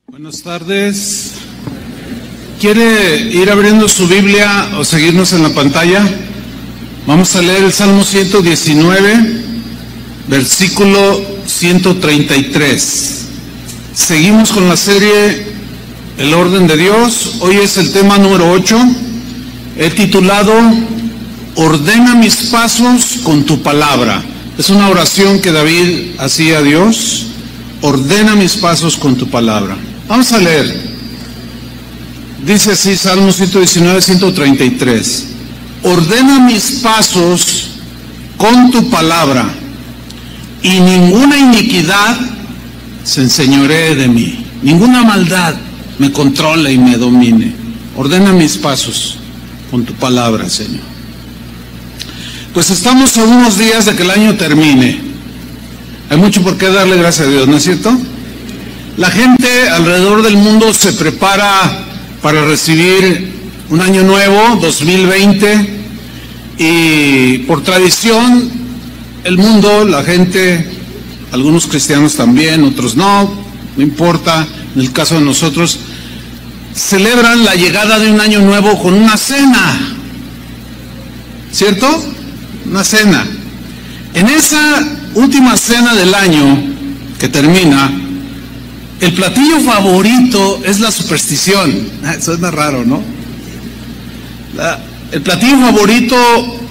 Buenas tardes. ¿Quiere ir abriendo su Biblia o seguirnos en la pantalla? Vamos a leer el Salmo 119, versículo 133. Seguimos con la serie El orden de Dios. Hoy es el tema número 8. He titulado Ordena mis pasos con tu palabra. Es una oración que David hacía a Dios. Ordena mis pasos con tu palabra. Vamos a leer. Dice así, Salmo 119, 133. Ordena mis pasos con tu palabra, y ninguna iniquidad se enseñoree de mí. Ninguna maldad me controle y me domine. Ordena mis pasos con tu palabra, Señor. Pues estamos a unos días de que el año termine. Hay mucho por qué darle gracias a Dios, ¿no es cierto? La gente alrededor del mundo se prepara para recibir un año nuevo, 2020, y por tradición, el mundo, la gente, algunos cristianos también, otros no importa, en el caso de nosotros, celebran la llegada de un año nuevo con una cena, ¿cierto? Una cena. En esa última cena del año que termina, el platillo favorito es la superstición. Suena raro, ¿no? El platillo favorito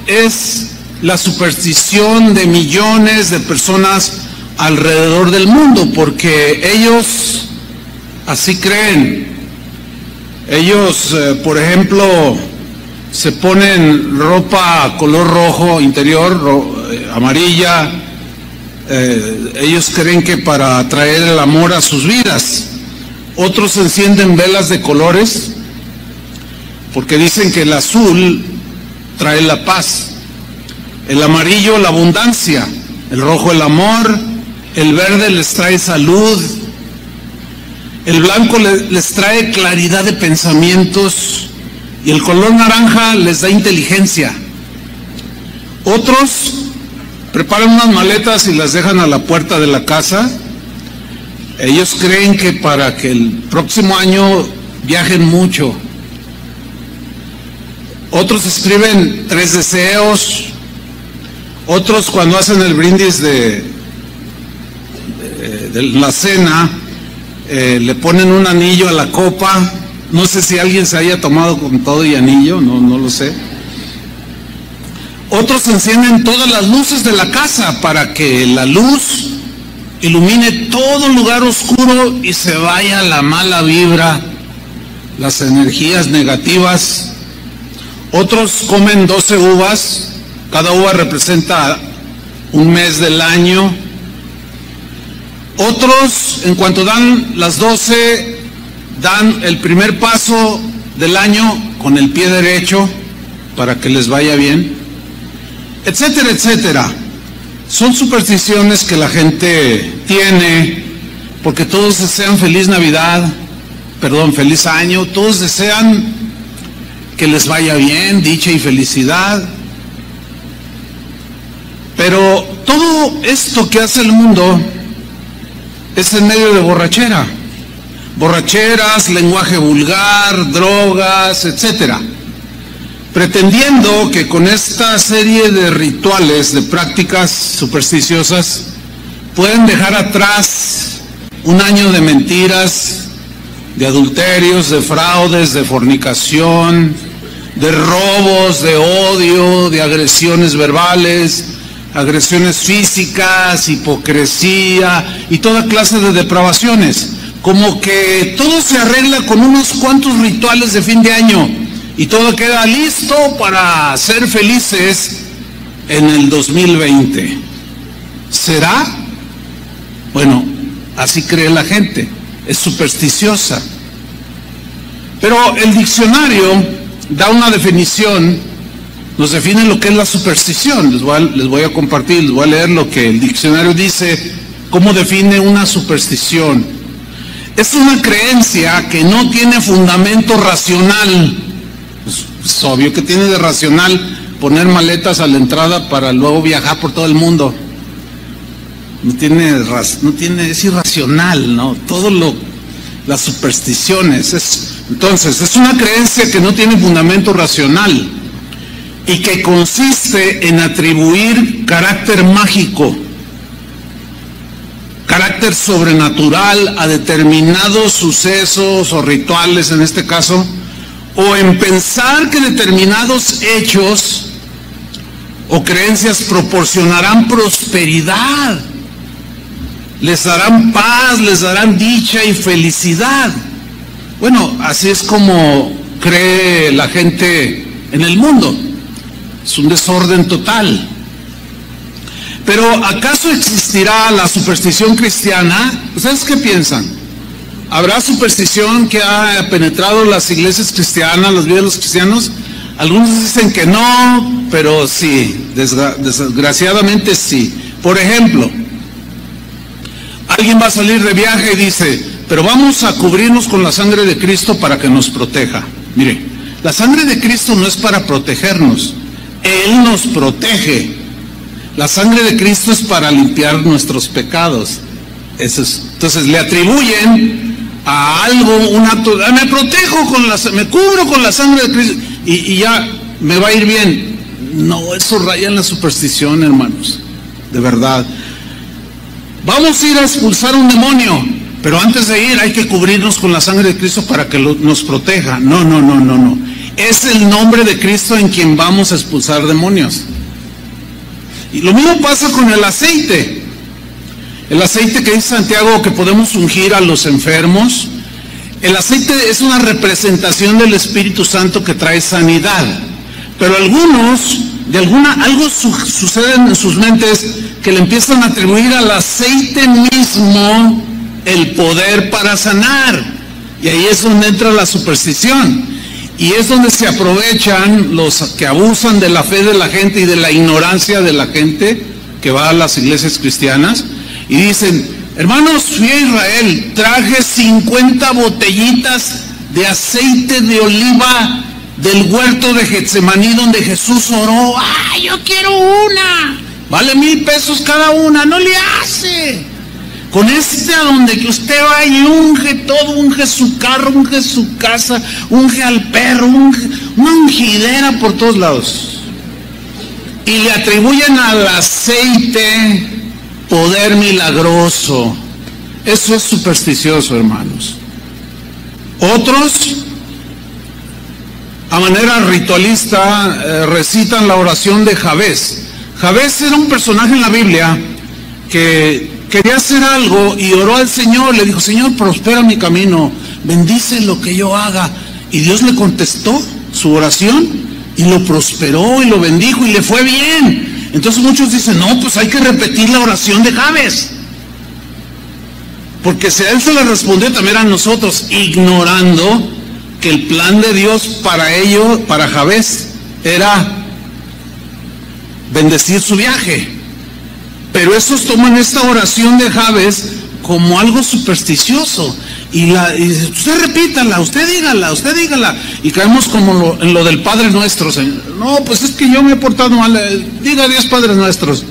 es la superstición de millones de personas alrededor del mundo, porque ellos así creen. Ellos, por ejemplo, se ponen ropa color rojo interior, amarilla. Ellos creen que para atraer el amor a sus vidas. Otros encienden velas de colores porque dicen que el azul trae la paz, el amarillo la abundancia, el rojo el amor, el verde les trae salud, el blanco les trae claridad de pensamientos y el color naranja les da inteligencia. Otros preparan unas maletas y las dejan a la puerta de la casa. Ellos creen que para que el próximo año viajen mucho. Otros escriben 3 deseos. Otros, cuando hacen el brindis de la cena, le ponen un anillo a la copa. No sé si alguien se haya tomado con todo y anillo, no lo sé. Otros encienden todas las luces de la casa para que la luz ilumine todo lugar oscuro y se vaya la mala vibra, las energías negativas. Otros comen 12 uvas, cada uva representa un mes del año. Otros, en cuanto dan las 12, dan el primer paso del año con el pie derecho para que les vaya bien, etcétera, etcétera. Son supersticiones que la gente tiene porque todos desean feliz Navidad, feliz año, todos desean que les vaya bien, dicha y felicidad. Pero todo esto que hace el mundo es en medio de borrachera. Borracheras, lenguaje vulgar, drogas, etcétera. Pretendiendo que con esta serie de rituales, de prácticas supersticiosas, pueden dejar atrás un año de mentiras, de adulterios, de fraudes, de fornicación, de robos, de odio, de agresiones verbales, agresiones físicas, hipocresía y toda clase de depravaciones. Como que todo se arregla con unos cuantos rituales de fin de año y todo queda listo para ser felices en el 2020. ¿Será? Bueno, así cree la gente, es supersticiosa. Pero el diccionario da una definición, nos define lo que es la superstición. Les voy a compartir, les voy a leer lo que el diccionario dice, cómo define una superstición. Es una creencia que no tiene fundamento racional. Es obvio que tiene de racional poner maletas a la entrada para luego viajar por todo el mundo. No tiene, es irracional, ¿no? Todo lo las supersticiones. Entonces, es una creencia que no tiene fundamento racional y que consiste en atribuir carácter mágico, carácter sobrenatural a determinados sucesos o rituales en este caso, o en pensar que determinados hechos o creencias proporcionarán prosperidad, les darán paz, les darán dicha y felicidad. Bueno, así es como cree la gente en el mundo. Es un desorden total. Pero ¿acaso existirá la superstición cristiana? ¿Ustedes qué piensan? ¿Habrá superstición que ha penetrado las iglesias cristianas, las vidas de los cristianos? Algunos dicen que no, pero sí, desgraciadamente sí. Por ejemplo, alguien va a salir de viaje y dice, pero vamos a cubrirnos con la sangre de Cristo para que nos proteja. Mire, la sangre de Cristo no es para protegernos, Él nos protege. La sangre de Cristo es para limpiar nuestros pecados. Entonces le atribuyen a algo un acto, me protejo me cubro con la sangre de Cristo y ya me va a ir bien. No, eso raya en la superstición, hermanos, de verdad. Vamos a ir a expulsar un demonio, pero antes de ir hay que cubrirnos con la sangre de Cristo para que nos proteja. No. Es el nombre de Cristo en quien vamos a expulsar demonios. Y lo mismo pasa con el aceite. El aceite que dice Santiago que podemos ungir a los enfermos. El aceite es una representación del Espíritu Santo que trae sanidad. Pero algunos, algo sucede en sus mentes que le empiezan a atribuir al aceite mismo el poder para sanar. Y ahí es donde entra la superstición. Y es donde se aprovechan los que abusan de la fe de la gente y de la ignorancia de la gente que va a las iglesias cristianas y dicen, hermanos, fui a Israel, traje 50 botellitas de aceite de oliva del huerto de Getsemaní donde Jesús oró. ¡Ay, yo quiero una! Vale $1,000 cada una, no le hace. Con a donde que usted va y unge todo, unge su carro, unge su casa, unge al perro, una ungidera por todos lados. Y le atribuyen al aceite poder milagroso. Eso es supersticioso, hermanos. Otros, a manera ritualista, recitan la oración de Jabez. Jabez era un personaje en la Biblia que quería hacer algo y oró al Señor, le dijo, Señor, prospera mi camino, bendice lo que yo haga. Y Dios le contestó su oración y lo prosperó y lo bendijo y le fue bien. Entonces muchos dicen, no, pues hay que repetir la oración de Jabez. Porque si a él se le respondió, también a nosotros, ignorando que el plan de Dios para Jabez, era bendecir su viaje. Pero esos toman esta oración de Jabez como algo supersticioso. Y usted repítala, usted dígala. Y caemos como en lo del Padre Nuestro, Señor. No, pues es que yo me he portado mal. Diga 10 Padres Nuestros.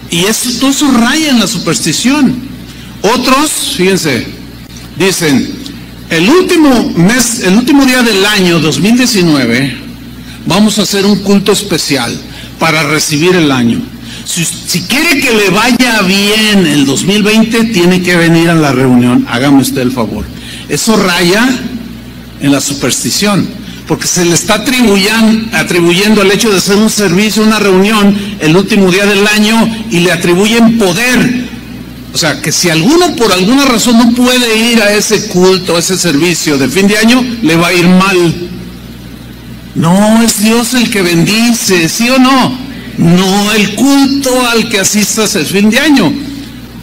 Y todo eso raya en la superstición. Otros, fíjense, dicen, el último día del año 2019, vamos a hacer un culto especial para recibir el año. Si quiere que le vaya bien el 2020, tiene que venir a la reunión. Hágame usted el favor. Eso raya en la superstición, porque se le está atribuyendo el hecho de hacer un servicio, una reunión, el último día del año, y le atribuyen poder. O sea, que si alguno por alguna razón no puede ir a ese culto, a ese servicio de fin de año, le va a ir mal. No, es Dios el que bendice, ¿sí o no? No el culto al que asistas el fin de año.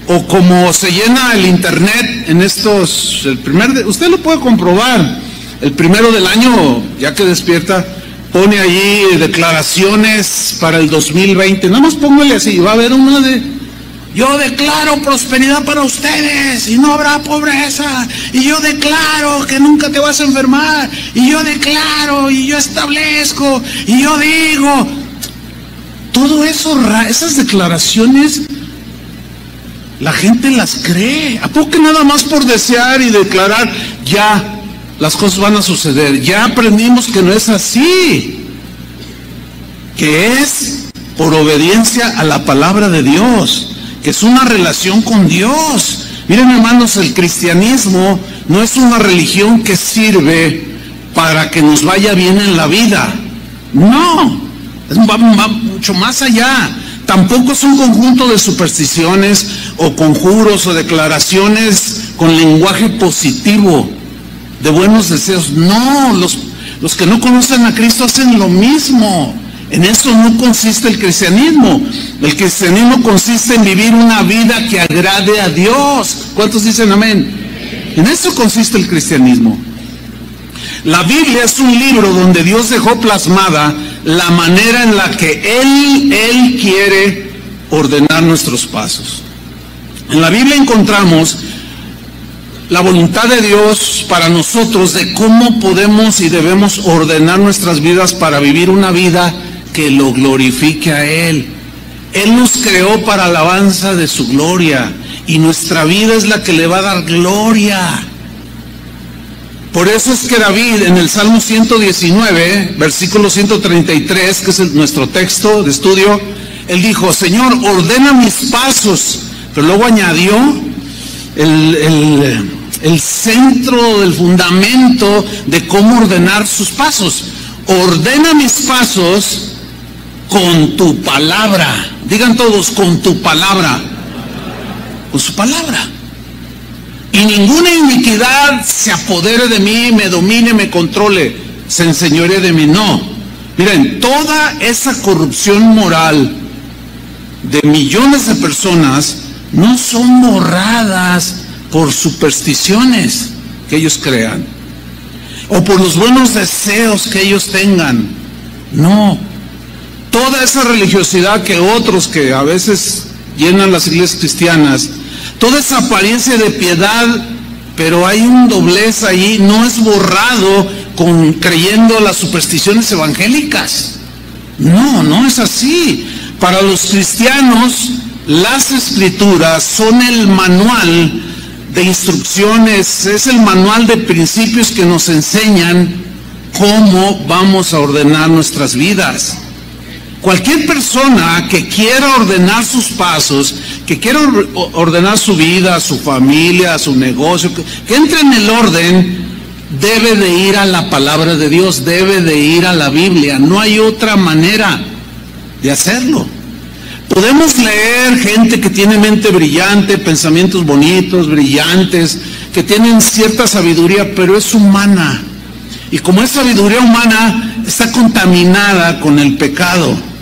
O como se llena el internet en usted lo puede comprobar, el primero del año, ya que despierta, pone allí declaraciones para el 2020, nada más póngale así, va a haber una de, yo declaro prosperidad para ustedes y no habrá pobreza, y yo declaro que nunca te vas a enfermar, y yo declaro, y yo establezco, y yo digo. Todo eso, esas declaraciones la gente las cree. ¿A poco que nada más por desear y declarar, ya las cosas van a suceder? Ya aprendimos que no es así, que es por obediencia a la palabra de Dios, que es una relación con Dios. Miren, hermanos, el cristianismo no es una religión que sirve para que nos vaya bien en la vida. No, va mucho más allá. Tampoco es un conjunto de supersticiones o conjuros o declaraciones con lenguaje positivo de buenos deseos. No, los que no conocen a Cristo hacen lo mismo. En eso no consiste el cristianismo. El cristianismo consiste en vivir una vida que agrade a Dios. ¿Cuántos dicen amén? En eso consiste el cristianismo. La Biblia es un libro donde Dios dejó plasmada la manera en la que Él quiere ordenar nuestros pasos. En la Biblia encontramos la voluntad de Dios para nosotros de cómo podemos y debemos ordenar nuestras vidas para vivir una vida que lo glorifique a Él. Él nos creó para alabanza de su gloria y nuestra vida es la que le va a dar gloria. Por eso es que David en el Salmo 119, versículo 133, que es nuestro texto de estudio, él dijo, Señor, ordena mis pasos. Pero luego añadió el centro del fundamento de cómo ordenar sus pasos. Ordena mis pasos con tu palabra. Digan todos, con tu palabra. Con su palabra. Y ninguna iniquidad se apodere de mí, me domine, me controle, se enseñoree de mí. No. Miren, toda esa corrupción moral de millones de personas no son borradas por supersticiones que ellos crean o por los buenos deseos que ellos tengan. No. Toda esa religiosidad que otros que a veces llenan las iglesias cristianas, toda esa apariencia de piedad, pero hay un doblez ahí, no es borrado creyendo las supersticiones evangélicas. No, no es así. Para los cristianos, las escrituras son el manual de instrucciones, es el manual de principios que nos enseñan cómo vamos a ordenar nuestras vidas. Cualquier persona que quiera ordenar sus pasos, que quiera ordenar su vida, su familia, su negocio, que entre en el orden, debe de ir a la palabra de Dios, debe de ir a la Biblia. No hay otra manera de hacerlo. Podemos leer gente que tiene mente brillante, pensamientos bonitos, brillantes, que tienen cierta sabiduría, pero es humana. Y como es sabiduría humana, está contaminada con el pecado.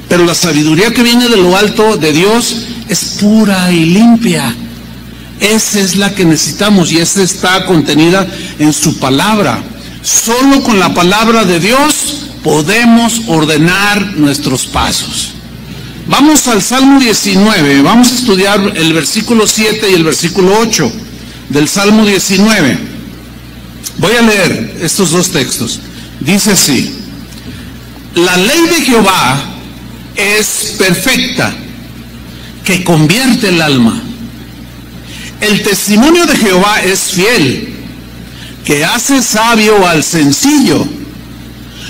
Pero la sabiduría que viene de lo alto de Dios es pura y limpia. Esa es la que necesitamos y esa está contenida en su palabra. Solo con la palabra de Dios podemos ordenar nuestros pasos. Vamos al Salmo 19, vamos a estudiar el versículo 7 y el versículo 8 del Salmo 19. Voy a leer estos dos textos. Dice así: la ley de Jehová es perfecta, que convierte el alma. El testimonio de Jehová es fiel, que hace sabio al sencillo.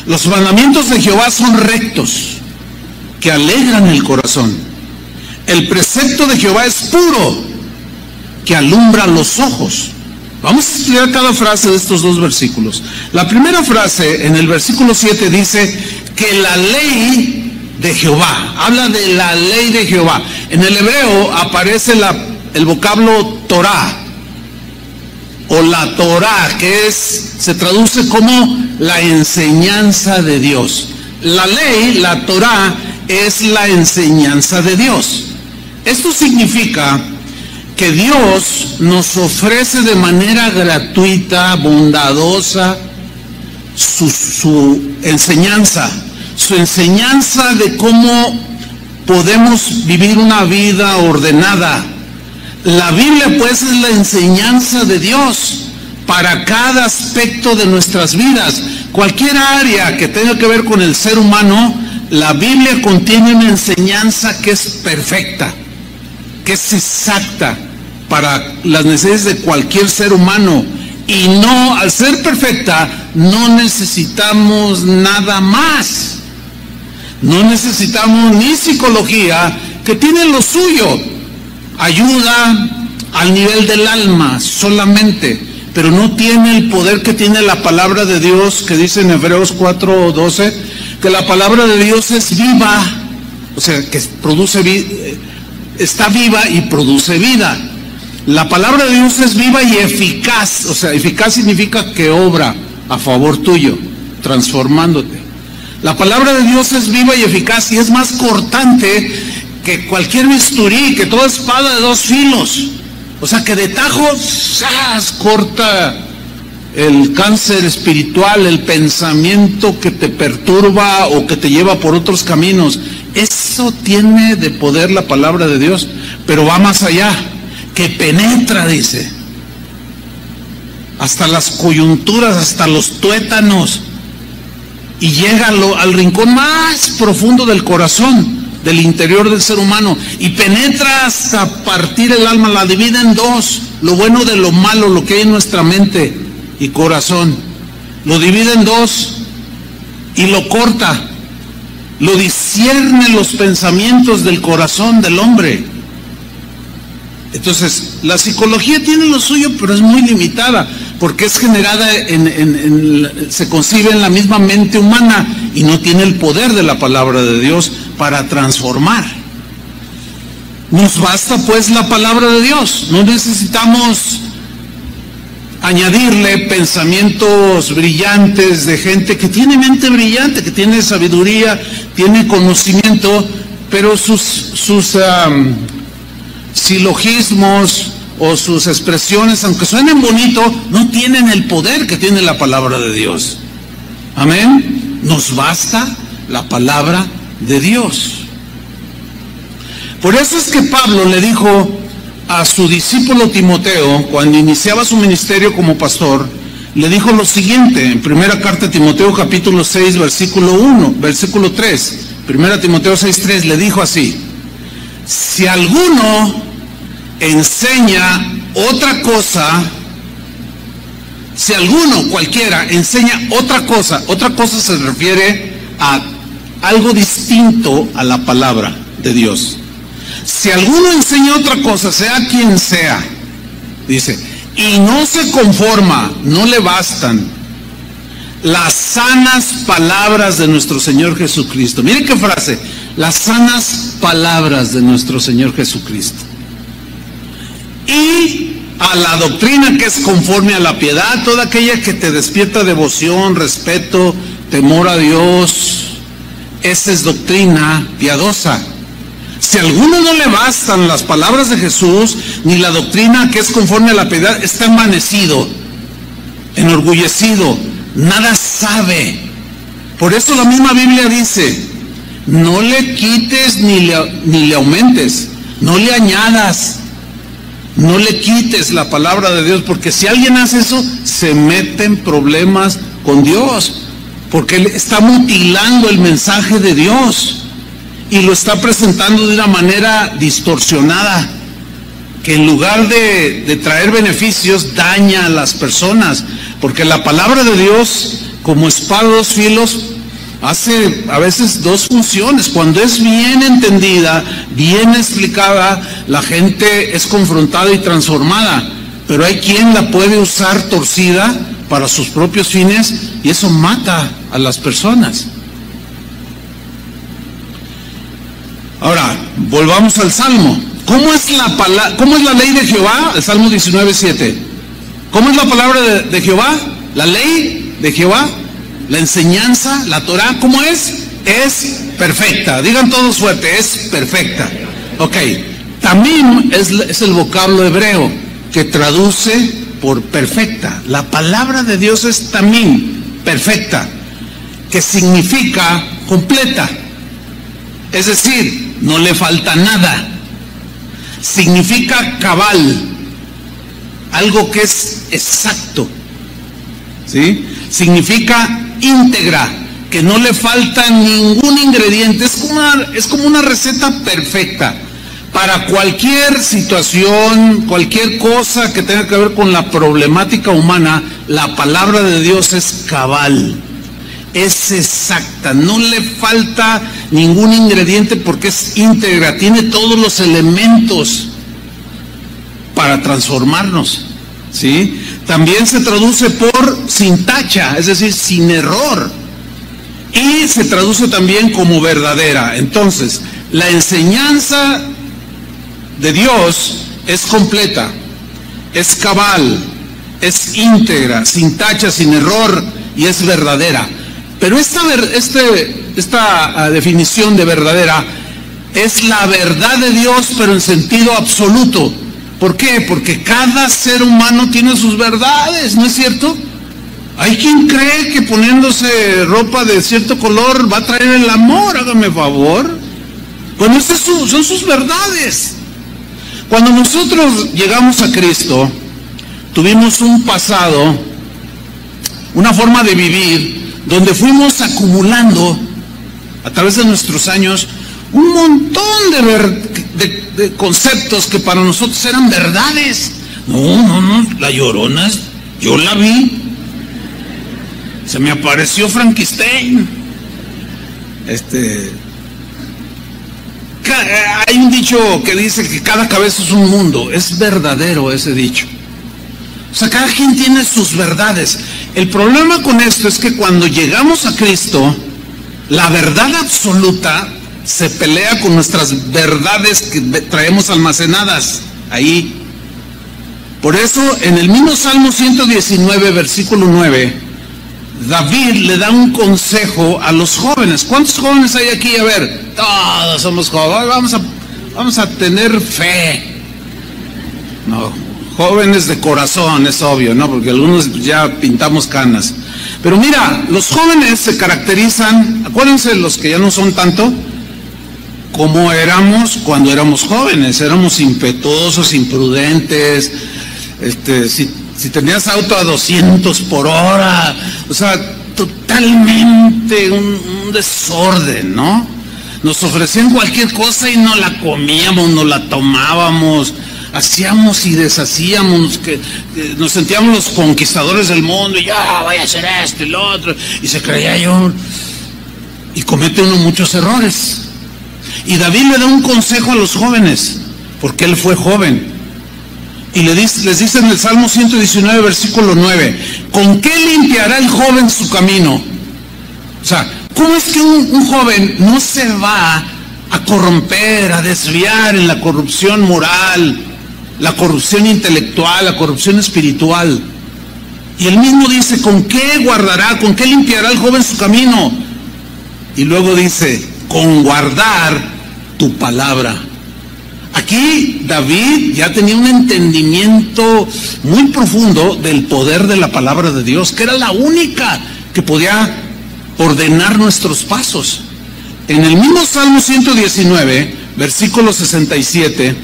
Los mandamientos de Jehová son rectos, que alegran el corazón. El precepto de Jehová es puro, que alumbra los ojos. Vamos a estudiar cada frase de estos dos versículos. La primera frase en el versículo 7 dice que la ley de Jehová, habla de la ley de Jehová. En el hebreo aparece el vocablo Torah o la Torah, que se traduce como la enseñanza de Dios. La ley, la Torah, es la enseñanza de Dios. Esto significa que Dios nos ofrece de manera gratuita, bondadosa, su enseñanza de cómo podemos vivir una vida ordenada. La Biblia, pues, es la enseñanza de Dios para cada aspecto de nuestras vidas. Cualquier área que tenga que ver con el ser humano, la Biblia contiene una enseñanza que es perfecta. que es exacta para las necesidades de cualquier ser humano, y no, al ser perfecta, no necesitamos nada más. No necesitamos ni psicología, que tiene lo suyo, ayuda al nivel del alma solamente, pero no tiene el poder que tiene la palabra de Dios, que dice en Hebreos 4:12, que la palabra de Dios es viva, o sea, que produce está viva y produce vida. La palabra de Dios es viva y eficaz, o sea, eficaz significa que obra a favor tuyo, transformándote. La palabra de Dios es viva y eficaz y es más cortante que cualquier bisturí, que toda espada de dos filos. O sea, que de tajos ¡zas!, corta el cáncer espiritual, el pensamiento que te perturba o que te lleva por otros caminos. Eso tiene de poder la palabra de Dios, pero va más allá, que penetra, dice, hasta las coyunturas, hasta los tuétanos, y llega al rincón más profundo del corazón, del interior del ser humano, y penetra hasta partir el alma, la divide en dos, lo bueno de lo malo, lo que hay en nuestra mente y corazón, lo divide en dos y lo corta, lo discierne los pensamientos del corazón del hombre. Entonces, la psicología tiene lo suyo, pero es muy limitada, porque es generada se concibe en la misma mente humana y no tiene el poder de la palabra de Dios para transformar. Nos basta pues la palabra de Dios, no necesitamos añadirle pensamientos brillantes de gente que tiene mente brillante, que tiene sabiduría, tiene conocimiento, pero sus silogismos o sus expresiones, aunque suenen bonito, no tienen el poder que tiene la palabra de Dios. Amén. Nos basta la palabra de Dios. Por eso es que Pablo le dijo a su discípulo Timoteo, cuando iniciaba su ministerio como pastor, le dijo lo siguiente, en primera carta de Timoteo capítulo 6, versículo 3, primera Timoteo 6:3, le dijo así: si alguno enseña otra cosa, si alguno, cualquiera, enseña otra cosa se refiere a algo distinto a la palabra de Dios. Si alguno enseña otra cosa, sea quien sea, dice, y no se conforma, no le bastan las sanas palabras de nuestro Señor Jesucristo. Miren qué frase, las sanas palabras de nuestro Señor Jesucristo. Y a la doctrina que es conforme a la piedad, toda aquella que te despierta devoción, respeto, temor a Dios, esa es doctrina piadosa. Si a alguno no le bastan las palabras de Jesús, ni la doctrina que es conforme a la piedad, está envanecido, enorgullecido, nada sabe. Por eso la misma Biblia dice, no le quites ni le aumentes, no le añadas, no le quites la palabra de Dios, porque si alguien hace eso, se mete en problemas con Dios, porque él está mutilando el mensaje de Dios y lo está presentando de una manera distorsionada, que en lugar de traer beneficios, daña a las personas, porque la palabra de Dios, como espada de dos filos, hace a veces dos funciones. Cuando es bien entendida, bien explicada, la gente es confrontada y transformada, pero hay quien la puede usar torcida para sus propios fines y eso mata a las personas. Ahora, volvamos al Salmo. ¿Cómo es la ley de Jehová? El Salmo 19:7. ¿Cómo es la palabra de Jehová? La ley de Jehová, la enseñanza, la Torah, ¿cómo es? Es perfecta. Digan todos fuerte, es perfecta. Ok. Tamim es el vocablo hebreo que traduce por perfecta. La palabra de Dios es tamim, perfecta, que significa completa. Es decir, no le falta nada. Significa cabal, algo que es exacto. ¿Sí? Significa íntegra, que no le falta ningún ingrediente. Es como una receta perfecta. Para cualquier situación, cualquier cosa que tenga que ver con la problemática humana, la palabra de Dios es cabal, es exacta, no le falta ningún ingrediente porque es íntegra, tiene todos los elementos para transformarnos, ¿sí? También se traduce por sin tacha, es decir, sin error, y se traduce también como verdadera. Entonces, la enseñanza de Dios es completa, es cabal, es íntegra, sin tacha, sin error, y es verdadera. Pero esta definición de verdadera es la verdad de Dios, pero en sentido absoluto. ¿Por qué? Porque cada ser humano tiene sus verdades, ¿no es cierto? Hay quien cree que poniéndose ropa de cierto color va a traer el amor, hágame favor. Bueno, esas son sus verdades. Cuando nosotros llegamos a Cristo, tuvimos un pasado, una forma de vivir, donde fuimos acumulando a través de nuestros años un montón de conceptos que para nosotros eran verdades. No, la Llorona, yo la vi, se me apareció Frankenstein. Hay un dicho que dice que cada cabeza es un mundo. Es verdadero ese dicho. O sea, cada quien tiene sus verdades. El problema con esto es que cuando llegamos a Cristo, la verdad absoluta se pelea con nuestras verdades que traemos almacenadas ahí. Por eso, en el mismo Salmo 119, versículo 9, David le da un consejo a los jóvenes. ¿Cuántos jóvenes hay aquí? A ver, todos somos jóvenes. Vamos a tener fe. No, jóvenes de corazón, es obvio, ¿no? Porque algunos ya pintamos canas. Pero mira, los jóvenes se caracterizan, acuérdense los que ya no son tanto, como éramos cuando éramos jóvenes. Éramos impetuosos, imprudentes, si tenías auto a 200 por hora, o sea, totalmente un desorden, ¿no? Nos ofrecían cualquier cosa y no la comíamos, no la tomábamos, hacíamos y deshacíamos, que nos sentíamos los conquistadores del mundo, y ya voy a hacer esto y lo otro, y se creía yo, y comete uno muchos errores. Y David le da un consejo a los jóvenes, porque él fue joven. Y les dice en el Salmo 119, versículo 9, ¿con qué limpiará el joven su camino? O sea, ¿cómo es que un joven no se va a corromper, a desviar en la corrupción moral, la corrupción intelectual, la corrupción espiritual? Y él mismo dice, ¿con qué guardará, con qué limpiará el joven su camino? Y luego dice, con guardar tu palabra. Aquí David ya tenía un entendimiento muy profundo del poder de la palabra de Dios, que era la única que podía ordenar nuestros pasos. En el mismo Salmo 119, versículo 67,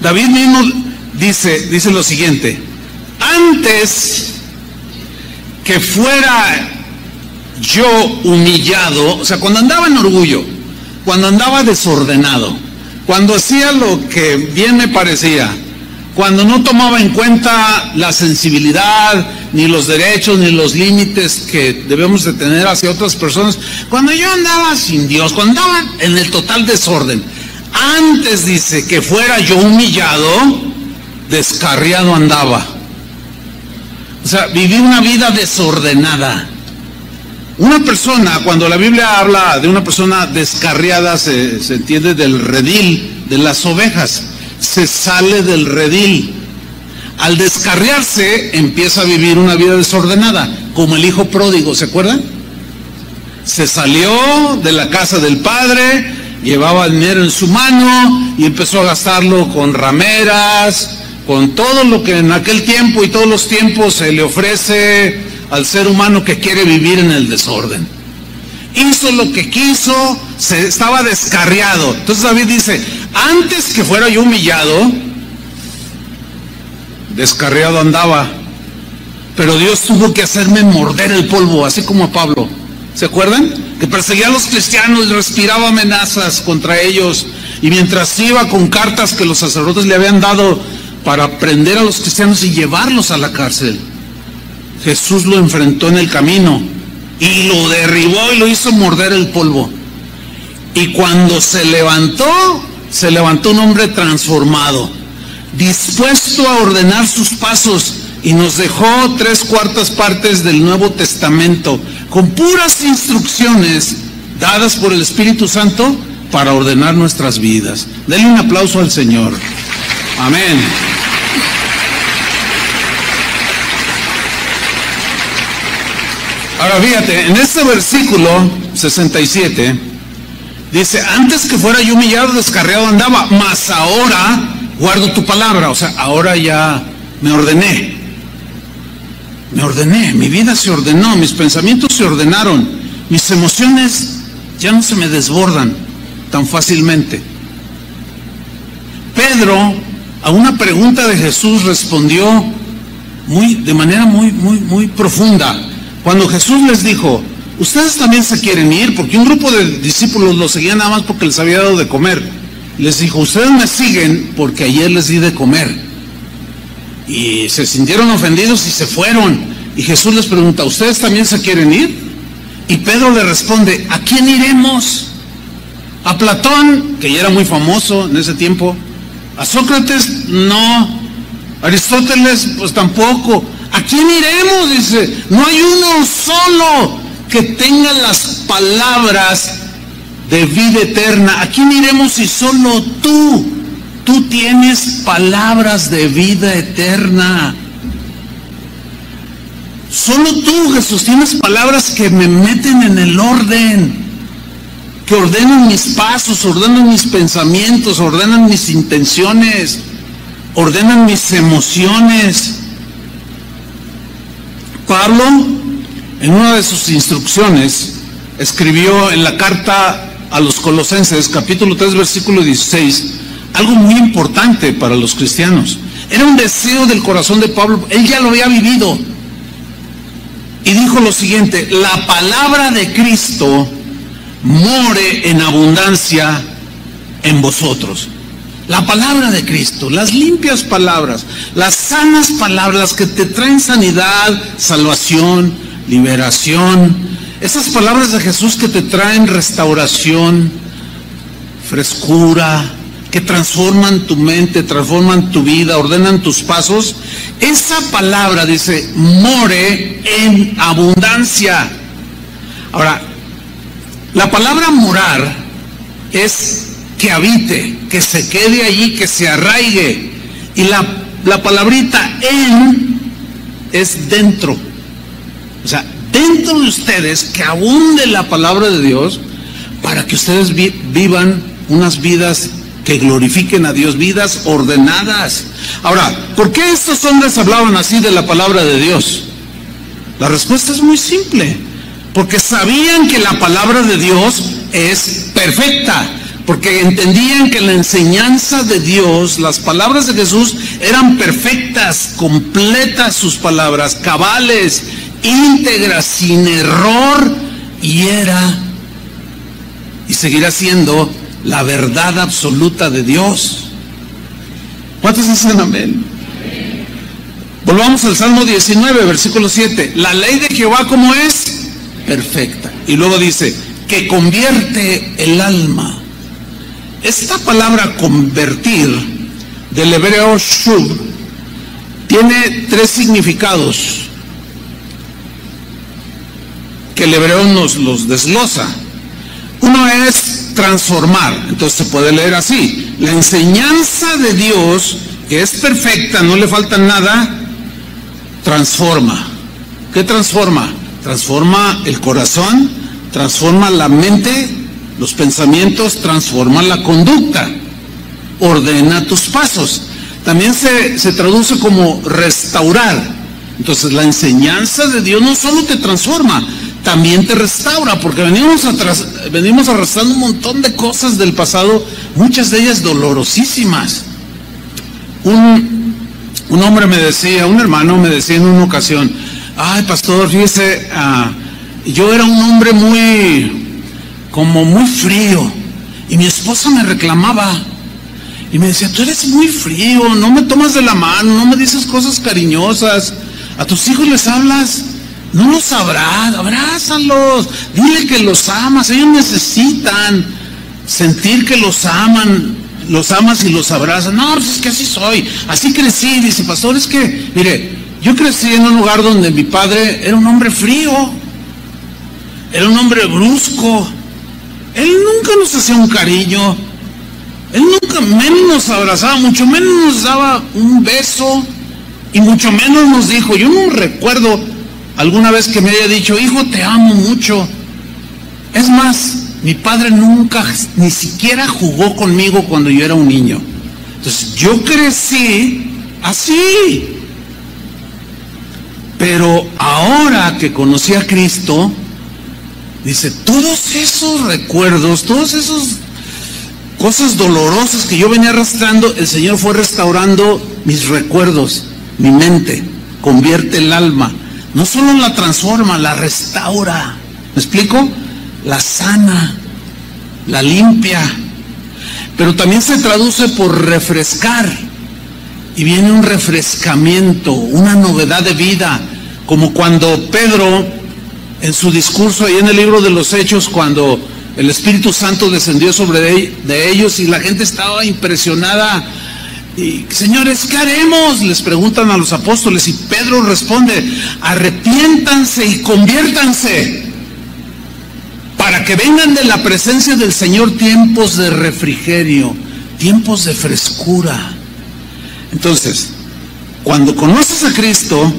David mismo dice lo siguiente: antes que fuera yo humillado, o sea, cuando andaba en orgullo, cuando andaba desordenado, cuando hacía lo que bien me parecía, cuando no tomaba en cuenta la sensibilidad, ni los derechos, ni los límites que debemos de tener hacia otras personas, cuando yo andaba sin Dios, cuando andaba en el total desorden, antes dice que fuera yo humillado, descarriado andaba. O sea, viví una vida desordenada. Una persona, cuando la Biblia habla de una persona descarriada, se entiende del redil, de las ovejas, se sale del redil. Al descarriarse, empieza a vivir una vida desordenada, como el hijo pródigo, ¿se acuerdan? Se salió de la casa del padre, llevaba el dinero en su mano y empezó a gastarlo con rameras, con todo lo que en aquel tiempo y todos los tiempos se le ofrece al ser humano que quiere vivir en el desorden. Hizo lo que quiso, estaba descarriado. Entonces David dice, antes que fuera yo humillado, descarriado andaba, pero Dios tuvo que hacerme morder el polvo, así como a Pablo. ¿Se acuerdan? Que perseguía a los cristianos, respiraba amenazas contra ellos, Y mientras iba con cartas que los sacerdotes le habían dado para prender a los cristianos y llevarlos a la cárcel, Jesús lo enfrentó en el camino y lo derribó y lo hizo morder el polvo. Y cuando se levantó un hombre transformado, dispuesto a ordenar sus pasos, y nos dejó 3/4 partes del Nuevo Testamento con puras instrucciones dadas por el Espíritu Santo para ordenar nuestras vidas. Denle un aplauso al Señor. Amén. Ahora fíjate, en este versículo 67 dice: antes que fuera yo humillado, descarriado andaba, mas ahora guardo tu palabra. O sea, ahora ya me ordené, mi vida se ordenó, mis pensamientos se ordenaron, mis emociones ya no se me desbordan tan fácilmente. Pedro, a una pregunta de Jesús, respondió de manera muy profunda. Cuando Jesús les dijo: ustedes también se quieren ir, porque un grupo de discípulos lo seguían nada más porque les había dado de comer. Les dijo: ustedes me siguen porque ayer les di de comer. Y se sintieron ofendidos y se fueron. Y Jesús les pregunta: ¿ustedes también se quieren ir? Y Pedro le responde: ¿a quién iremos? ¿A Platón, que ya era muy famoso en ese tiempo? ¿A Sócrates? No. ¿Aristóteles? Pues tampoco. ¿A quién iremos? Dice: no hay uno solo que tenga las palabras de vida eterna. ¿A quién iremos si solo tú tienes palabras de vida eterna? Solo tú, Jesús, tienes palabras que me meten en el orden, que ordenan mis pasos, ordenan mis pensamientos, ordenan mis intenciones, ordenan mis emociones. Pablo, en una de sus instrucciones, escribió en la carta a los Colosenses, capítulo 3, versículo 16, algo muy importante para los cristianos. Era un deseo del corazón de Pablo, él ya lo había vivido. Y dijo lo siguiente: la palabra de Cristo more en abundancia en vosotros. La palabra de Cristo, las limpias palabras, las sanas palabras, las que te traen sanidad, salvación, liberación. Esas palabras de Jesús que te traen restauración, frescura, que transforman tu mente, transforman tu vida, ordenan tus pasos. Esa palabra, dice, more en abundancia. Ahora, la palabra morar es que habite, que se quede allí, que se arraigue. Y la palabrita en es dentro. O sea, dentro de ustedes, que abunde la palabra de Dios, para que ustedes vivan unas vidas que glorifiquen a Dios, vidas ordenadas. Ahora, ¿por qué estos hombres hablaban así de la palabra de Dios? La respuesta es muy simple: porque sabían que la palabra de Dios es perfecta, porque entendían que la enseñanza de Dios, las palabras de Jesús, eran perfectas, completas sus palabras, cabales, íntegras, sin error, y seguirá siendo la verdad absoluta de Dios. ¿Cuántos dicen amén? Volvamos al Salmo 19, versículo 7. La ley de Jehová, ¿cómo es? Perfecta. Y luego dice, que convierte el alma. Esta palabra convertir, del hebreo shub, tiene 3 significados que el hebreo nos los desglosa. Uno es transformar, entonces se puede leer así: la enseñanza de Dios, que es perfecta, no le falta nada, transforma. ¿Qué transforma? Transforma el corazón, transforma la mente, los pensamientos, transforma la conducta, ordena tus pasos. También se traduce como restaurar. Entonces la enseñanza de Dios no solo te transforma, también te restaura, porque venimos arrastrando un montón de cosas del pasado, muchas de ellas dolorosísimas. Un hombre me decía, un hermano me decía en una ocasión: ay, pastor, fíjese, yo era un hombre muy frío, Y mi esposa me reclamaba y me decía, tú eres muy frío, no me tomas de la mano, no me dices cosas cariñosas, a tus hijos les hablas, no los sabrás, abrázalos, dile que los amas, ellos necesitan sentir que los aman, los amas y los abrazas. No, pues es que así soy, así crecí. Dice, pastor, es que, mire, yo crecí en un lugar donde mi padre era un hombre frío, era un hombre brusco, él nunca nos hacía un cariño, él nunca menos nos abrazaba, mucho menos nos daba un beso, y mucho menos nos dijo, yo no recuerdo alguna vez que me haya dicho, hijo, te amo mucho. Es más, mi padre nunca, ni siquiera jugó conmigo cuando yo era un niño. Entonces, yo crecí así. Pero ahora que conocí a Cristo, dice, todos esos recuerdos, todas esas cosas dolorosas que yo venía arrastrando, el Señor fue restaurando mis recuerdos, mi mente, convierte el alma. No solo la transforma, la restaura. ¿Me explico? La sana, la limpia. Pero también se traduce por refrescar. Y viene un refrescamiento, una novedad de vida. Como cuando Pedro, en su discurso ahí en el libro de los Hechos, cuando el Espíritu Santo descendió sobre de ellos y la gente estaba impresionada. Y, señores, ¿qué haremos?, les preguntan a los apóstoles, y Pedro responde, arrepiéntanse y conviértanse, para que vengan de la presencia del Señor tiempos de refrigerio, tiempos de frescura. Entonces, cuando conoces a Cristo,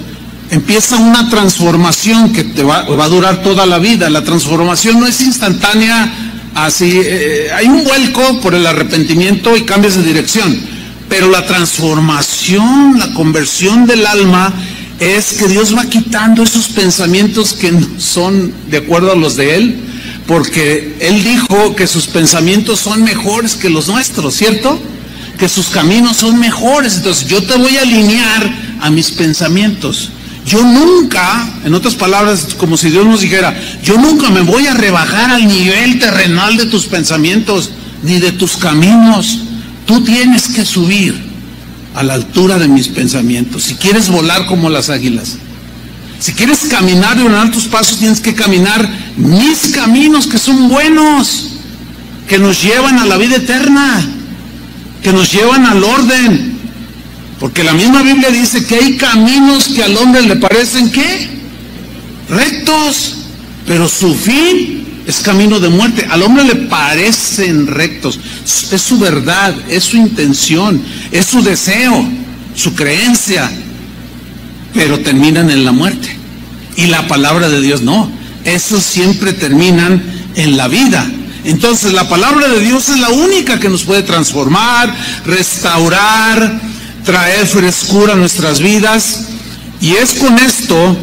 empieza una transformación que te va a durar toda la vida. La transformación no es instantánea, así, hay un vuelco por el arrepentimiento y cambias de dirección. Pero la transformación, la conversión del alma, es que Dios va quitando esos pensamientos que no son de acuerdo a los de Él, porque Él dijo que sus pensamientos son mejores que los nuestros, ¿cierto? Que sus caminos son mejores. Entonces yo te voy a alinear a mis pensamientos. Yo nunca, en otras palabras, como si Dios nos dijera, yo nunca me voy a rebajar al nivel terrenal de tus pensamientos, ni de tus caminos. Tú tienes que subir a la altura de mis pensamientos. Si quieres volar como las águilas, si quieres caminar y ordenar tus pasos, tienes que caminar mis caminos, que son buenos, que nos llevan a la vida eterna, que nos llevan al orden. Porque la misma Biblia dice que hay caminos que al hombre le parecen, ¿qué? Rectos, pero su fin es camino de muerte. Al hombre le parecen rectos, es su verdad, es su intención, es su deseo, su creencia, pero terminan en la muerte. Y la palabra de Dios no, esos siempre terminan en la vida. Entonces la palabra de Dios es la única que nos puede transformar, restaurar, traer frescura a nuestras vidas. Y es con esto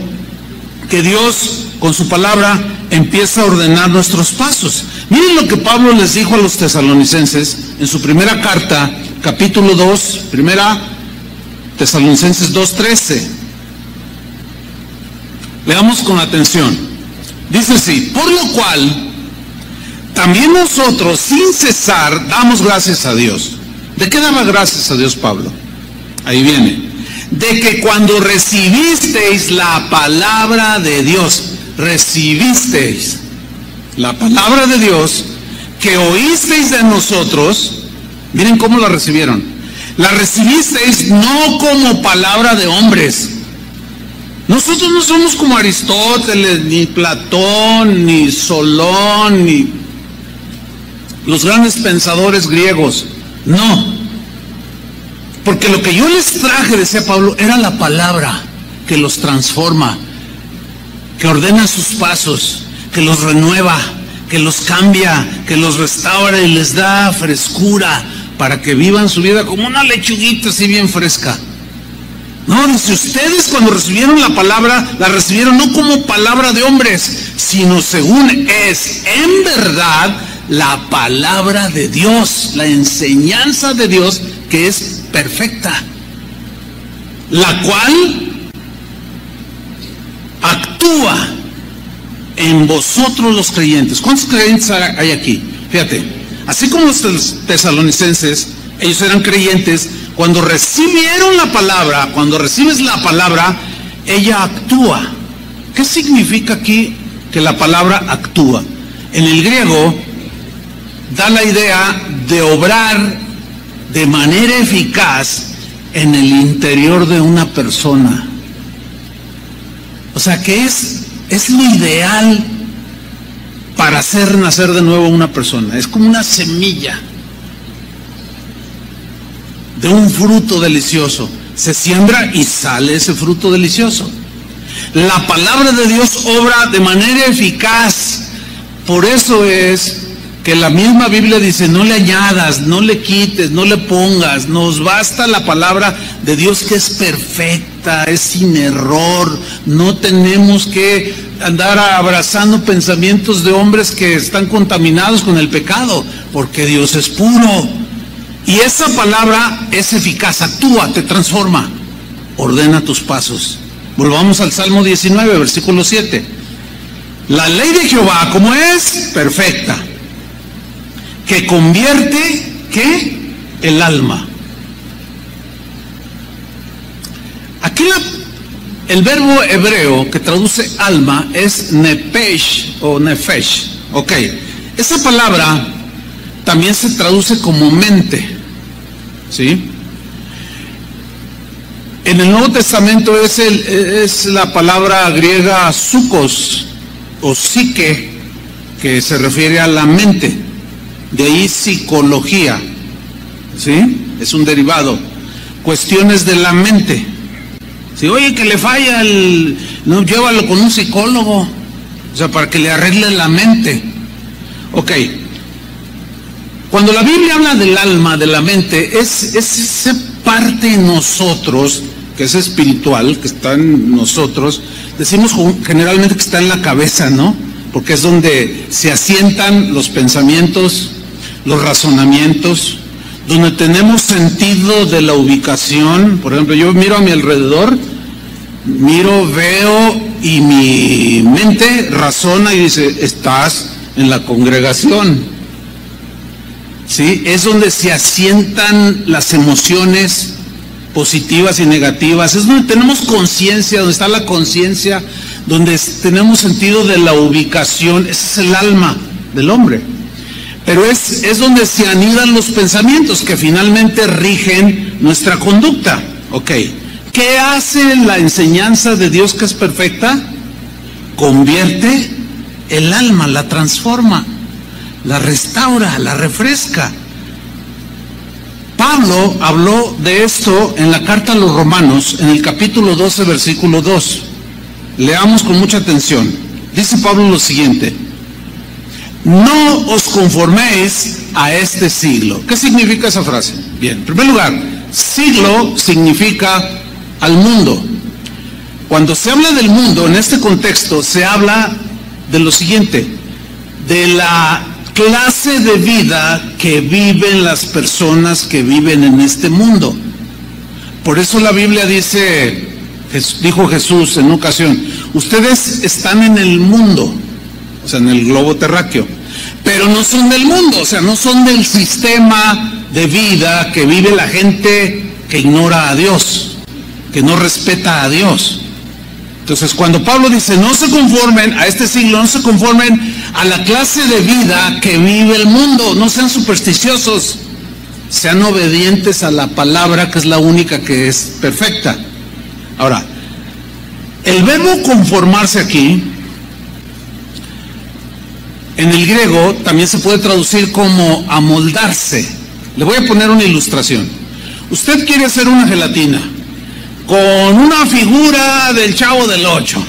que Dios, con su palabra, empieza a ordenar nuestros pasos. Miren lo que Pablo les dijo a los tesalonicenses en su primera carta, capítulo 2, primera Tesalonicenses 2:13. Leamos con atención. Dice así: por lo cual, también nosotros sin cesar damos gracias a Dios. ¿De qué daba gracias a Dios Pablo? Ahí viene. De que cuando recibisteis la palabra de Dios, recibisteis la palabra de Dios que oísteis de nosotros, miren cómo la recibieron. La recibisteis no como palabra de hombres. Nosotros no somos como Aristóteles, ni Platón, ni Solón, ni los grandes pensadores griegos. No. Porque lo que yo les traje, decía Pablo, era la palabra que los transforma, que ordena sus pasos, que los renueva, que los cambia, que los restaura y les da frescura para que vivan su vida como una lechuguita así bien fresca. No, dice, ustedes cuando recibieron la palabra, la recibieron no como palabra de hombres, sino según es en verdad la palabra de Dios, la enseñanza de Dios, que es perfecta, la cual actúa en vosotros los creyentes. ¿Cuántos creyentes hay aquí? Fíjate, Así como los tesalonicenses, ellos eran creyentes, cuando recibieron la palabra, cuando recibes la palabra, ella actúa. ¿Qué significa aquí que la palabra actúa? En el griego da la idea de obrar de manera eficaz en el interior de una persona. O sea que es lo ideal para hacer nacer de nuevo a una persona. Es como una semilla de un fruto delicioso. Se siembra y sale ese fruto delicioso. La palabra de Dios obra de manera eficaz. Por eso es que la misma Biblia dice, no le añadas, no le quites, no le pongas. Nos basta la palabra de Dios, que es perfecta, es sin error. No tenemos que andar abrazando pensamientos de hombres que están contaminados con el pecado, porque Dios es puro. Y esa palabra es eficaz, actúa, te transforma, ordena tus pasos. Volvamos al Salmo 19, versículo 7. La ley de Jehová, ¿cómo es? Perfecta, que convierte, ¿qué? El alma. Aquí el verbo hebreo que traduce alma es nepesh o nefesh. Ok, esa palabra también se traduce como mente, ¿sí? En el Nuevo Testamento es la palabra griega psukos o psique, que se refiere a la mente. De ahí psicología, ¿sí? Es un derivado. Cuestiones de la mente. Si oye que le falla no, llévalo con un psicólogo, o sea, para que le arregle la mente. Ok. Cuando la Biblia habla del alma, de la mente, es esa parte en nosotros, que es espiritual, que está en nosotros. Decimos generalmente que está en la cabeza, ¿no? Porque es donde se asientan los pensamientos, los razonamientos, donde tenemos sentido de la ubicación. Por ejemplo, yo miro a mi alrededor, veo, y mi mente razona y dice, estás en la congregación. ¿Sí? Es donde se asientan las emociones positivas y negativas. Es donde tenemos conciencia, donde está la conciencia, donde tenemos sentido de la ubicación. Ese es el alma del hombre. Pero es donde se anidan los pensamientos que finalmente rigen nuestra conducta. Ok. ¿Qué hace la enseñanza de Dios, que es perfecta? Convierte el alma, la transforma, la restaura, la refresca. Pablo habló de esto en la carta a los Romanos, en el capítulo 12, versículo 2. Leamos con mucha atención. Dice Pablo lo siguiente: no os conforméis a este siglo. ¿Qué significa esa frase? Bien, en primer lugar, siglo significa al mundo. Cuando se habla del mundo, en este contexto, se habla de lo siguiente: de la clase de vida que viven las personas que viven en este mundo. Por eso la Biblia dijo Jesús en una ocasión, ustedes están en el mundo, o sea, en el globo terráqueo, pero no son del mundo, o sea, no son del sistema de vida que vive la gente que ignora a Dios, que no respeta a Dios. Entonces, cuando Pablo dice, no se conformen a este siglo, no se conformen a la clase de vida que vive el mundo, no sean supersticiosos, sean obedientes a la palabra, que es la única que es perfecta. Ahora, el verbo conformarse aquí, en el griego, también se puede traducir como amoldarse. Le voy a poner una ilustración. Usted quiere hacer una gelatina con una figura del Chavo del Ocho.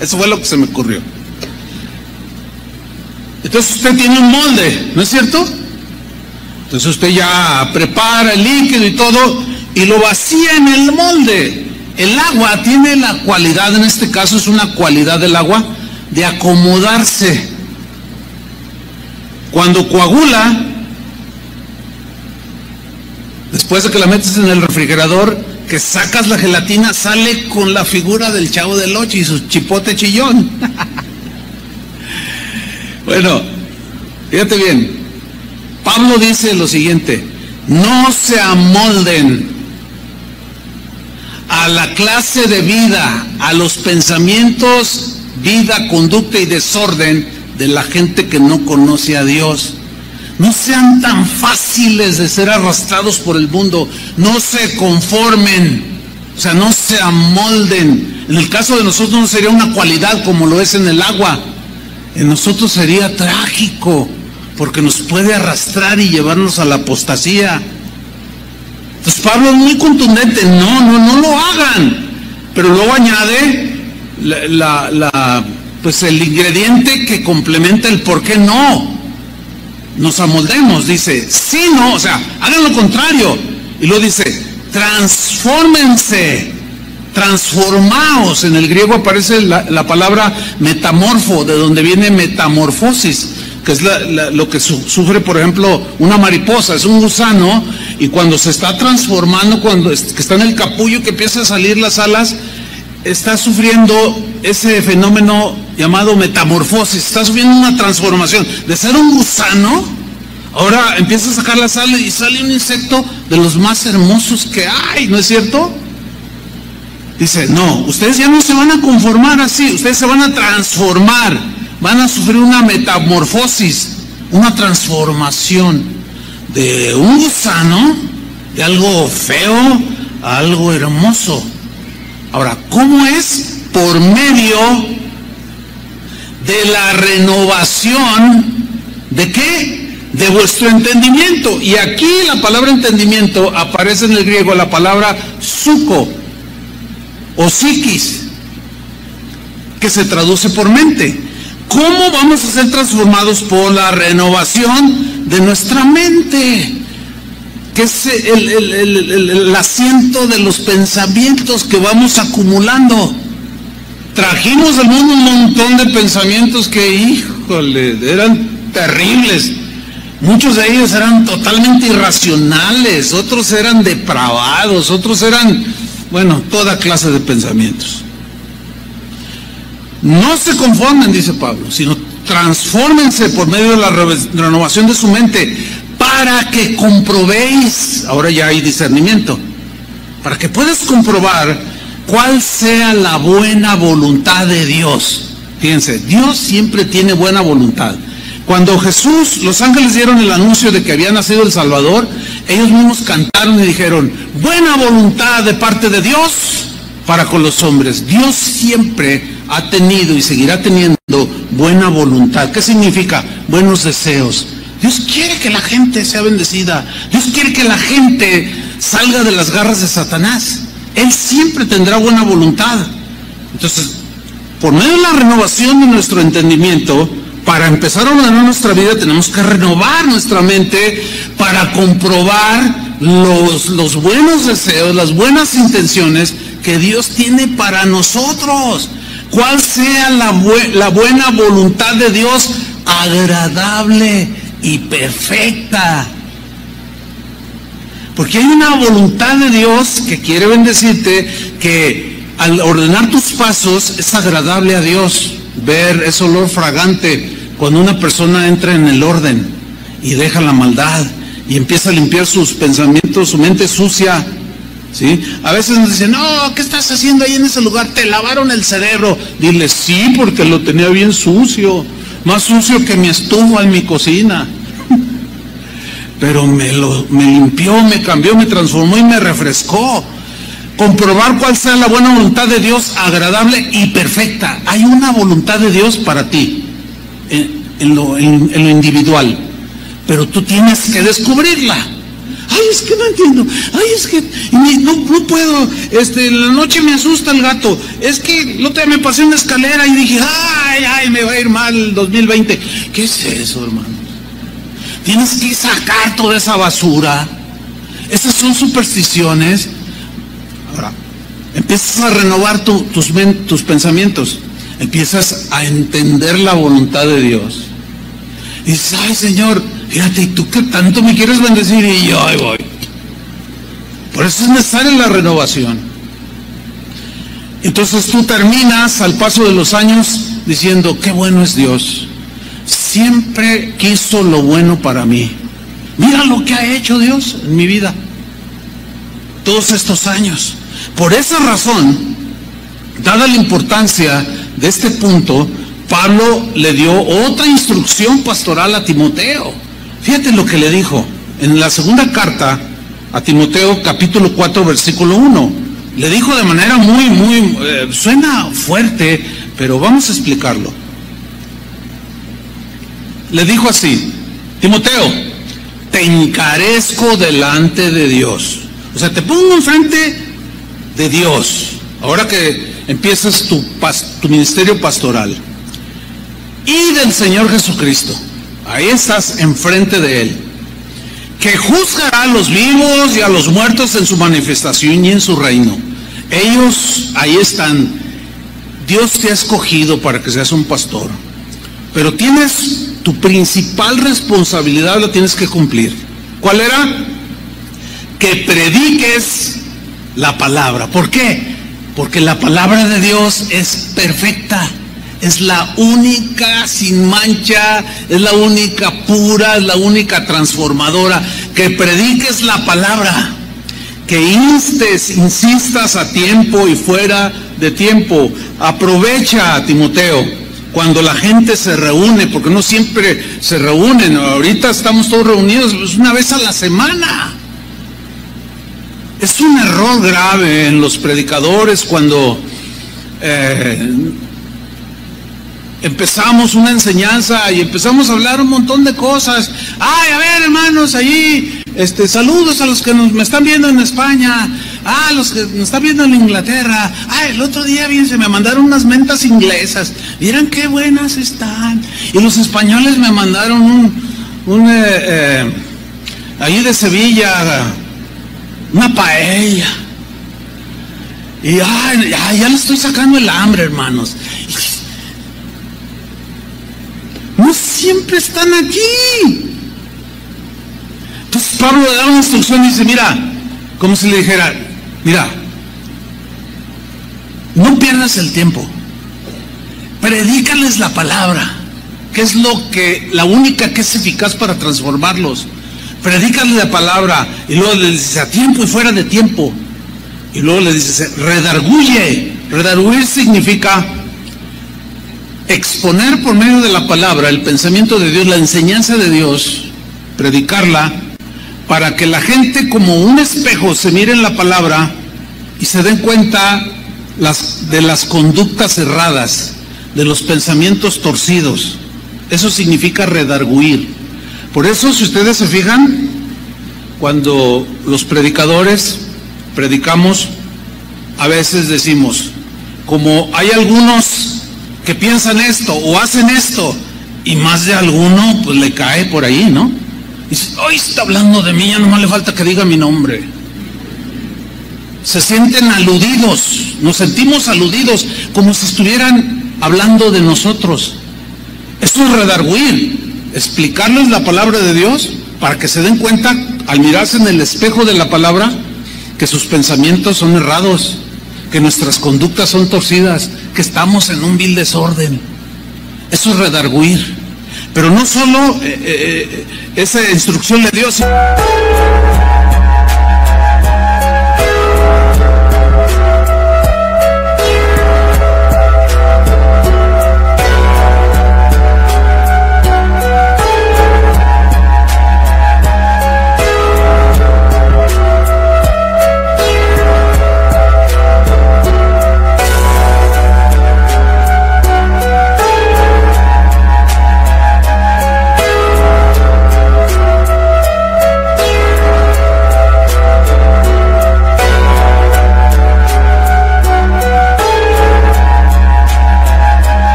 Eso fue lo que se me ocurrió. Entonces usted tiene un molde, ¿no es cierto? Entonces usted ya prepara el líquido y todo y lo vacía en el molde. El agua tiene la cualidad, en este caso es una cualidad del agua, de acomodarse. Cuando coagula, después de que la metes en el refrigerador, que sacas la gelatina, sale con la figura del Chavo del Ocho y su chipote chillón. Bueno, Fíjate bien, Pablo dice lo siguiente: no se amolden a la clase de vida, a los pensamientos, vida, conducta y desorden de la gente que no conoce a Dios. No sean tan fáciles de ser arrastrados por el mundo, no se conformen, o sea, no se amolden. En el caso de nosotros no sería una cualidad como lo es en el agua, en nosotros sería trágico, porque nos puede arrastrar y llevarnos a la apostasía. Entonces Pablo es muy contundente: no lo hagan. Pero luego añade pues el ingrediente que complementa el por qué no nos amoldemos. Dice, sí, no, o sea, hagan lo contrario. Y luego dice, transfórmense, transformaos. En el griego aparece la palabra metamorfo, de donde viene metamorfosis, que es lo que sufre, por ejemplo, una mariposa. Es un gusano, y cuando se está transformando, que está en el capullo, que empieza a salir las alas, está sufriendo ese fenómeno llamado metamorfosis. Está sufriendo una transformación. De ser un gusano, ahora empieza a sacar las alas y sale un insecto de los más hermosos que hay, ¿no es cierto? Dice, no, ustedes ya no se van a conformar así, ustedes se van a transformar, van a sufrir una metamorfosis, una transformación de un gusano, de algo feo a algo hermoso. Ahora, ¿cómo es? Por medio de la renovación, ¿de qué? De vuestro entendimiento. Y aquí la palabra entendimiento aparece en el griego la palabra suko o psiquis, que se traduce por mente. ¿Cómo vamos a ser transformados? Por la renovación de nuestra mente, que es el asiento de los pensamientos que vamos acumulando. Trajimos al mundo un montón de pensamientos que, híjole, eran terribles. Muchos de ellos eran totalmente irracionales, otros eran depravados, otros eran, bueno, toda clase de pensamientos. No se conformen, dice Pablo, sino transfórmense por medio de la renovación de su mente, para que comprobéis, ahora ya hay discernimiento, para que puedas comprobar cuál sea la buena voluntad de Dios. Fíjense, Dios siempre tiene buena voluntad. Cuando los ángeles dieron el anuncio de que había nacido el Salvador, ellos mismos cantaron y dijeron, buena voluntad de parte de Dios para con los hombres. Dios siempre ha tenido y seguirá teniendo buena voluntad. ¿Qué significa? Buenos deseos. Dios quiere que la gente sea bendecida. Dios quiere que la gente salga de las garras de Satanás. Él siempre tendrá buena voluntad. Entonces, por medio de la renovación de nuestro entendimiento, para empezar a ordenar nuestra vida, tenemos que renovar nuestra mente para comprobar los buenos deseos, las buenas intenciones que Dios tiene para nosotros. Cuál sea la buena voluntad de Dios, agradable y perfecta. Porque hay una voluntad de Dios que quiere bendecirte, que al ordenar tus pasos es agradable a Dios. Ver ese olor fragante cuando una persona entra en el orden y deja la maldad y empieza a limpiar sus pensamientos, su mente sucia, ¿sí? A veces nos dicen, no, ¿qué estás haciendo ahí en ese lugar? Te lavaron el cerebro. Dile, sí, porque lo tenía bien sucio, más sucio que mi estufa en mi cocina. Pero me limpió, me cambió, me transformó y me refrescó. Comprobar cuál sea la buena voluntad de Dios, agradable y perfecta. Hay una voluntad de Dios para ti, en lo individual, pero tú tienes que descubrirla. Ay, es que no entiendo. Ay, es que no puedo. En la noche me asusta el gato. Es que el otro día me pasé una escalera y dije, ay, me va a ir mal el 2020. ¿Qué es eso, hermano? Tienes que sacar toda esa basura. Esas son supersticiones. Ahora, empiezas a renovar tus pensamientos. Empiezas a entender la voluntad de Dios. Y dices, ay, Señor, fíjate, ¿y tú qué tanto me quieres bendecir? Y yo ahí voy. Por eso es necesaria la renovación. Entonces tú terminas al paso de los años diciendo, qué bueno es Dios. siempre quiso lo bueno para mí. Mira lo que ha hecho Dios en mi vida todos estos años. Por esa razón, dada la importancia de este punto, Pablo le dio otra instrucción pastoral a Timoteo. Fíjate lo que le dijo en la segunda carta a Timoteo, capítulo 4, versículo 1. Le dijo de manera suena fuerte, pero vamos a explicarlo. Le dijo así: Timoteo, te encarezco delante de Dios. O sea, te pongo enfrente de Dios, ahora que empiezas tu ministerio pastoral, y del Señor Jesucristo. Ahí estás enfrente de Él, que juzgará a los vivos y a los muertos en su manifestación y en su reino. Ellos ahí están. Dios te ha escogido para que seas un pastor, pero tienes tu principal responsabilidad, la tienes que cumplir. ¿Cuál era? Que prediques la palabra. ¿Por qué? Porque la palabra de Dios es perfecta, es la única sin mancha, es la única pura, es la única transformadora. Que prediques la palabra, que insistas a tiempo y fuera de tiempo. Aprovecha, Timoteo, cuando la gente se reúne, porque no siempre se reúnen. Ahorita estamos todos reunidos pues una vez a la semana. Es un error grave en los predicadores cuando empezamos una enseñanza y empezamos a hablar un montón de cosas. Ay, a ver, hermanos, allí, saludos a los que me están viendo en España, los que nos están viendo en Inglaterra. El otro día, fíjense, me mandaron unas mentas inglesas, miren qué buenas están. Y los españoles me mandaron allí de Sevilla, una paella. Y ya le estoy sacando el hambre, hermanos. No siempre están aquí. Entonces Pablo le da una instrucción y dice: mira, como si le dijera, mira, no pierdas el tiempo, predícales la palabra, que es la única que es eficaz para transformarlos. Predícales la palabra, y luego le dice a tiempo y fuera de tiempo, y luego le dice redarguye. Redarguir significa exponer por medio de la palabra el pensamiento de Dios, la enseñanza de Dios, predicarla, para que la gente como un espejo se mire en la palabra y se den cuenta de las conductas erradas, de los pensamientos torcidos. Eso significa redarguir. Por eso, si ustedes se fijan, cuando los predicadores predicamos, a veces decimos, como hay algunos que piensan esto o hacen esto, y más de alguno pues le cae por ahí, ¿no? Dice, hoy está hablando de mí, ya nomás le falta que diga mi nombre. Se sienten aludidos, nos sentimos aludidos, como si estuvieran hablando de nosotros. Eso es redarguir, explicarles la palabra de Dios para que se den cuenta, al mirarse en el espejo de la palabra, que sus pensamientos son errados, que nuestras conductas son torcidas, que estamos en un vil desorden. Eso es redarguir. Pero no solo esa instrucción le dio,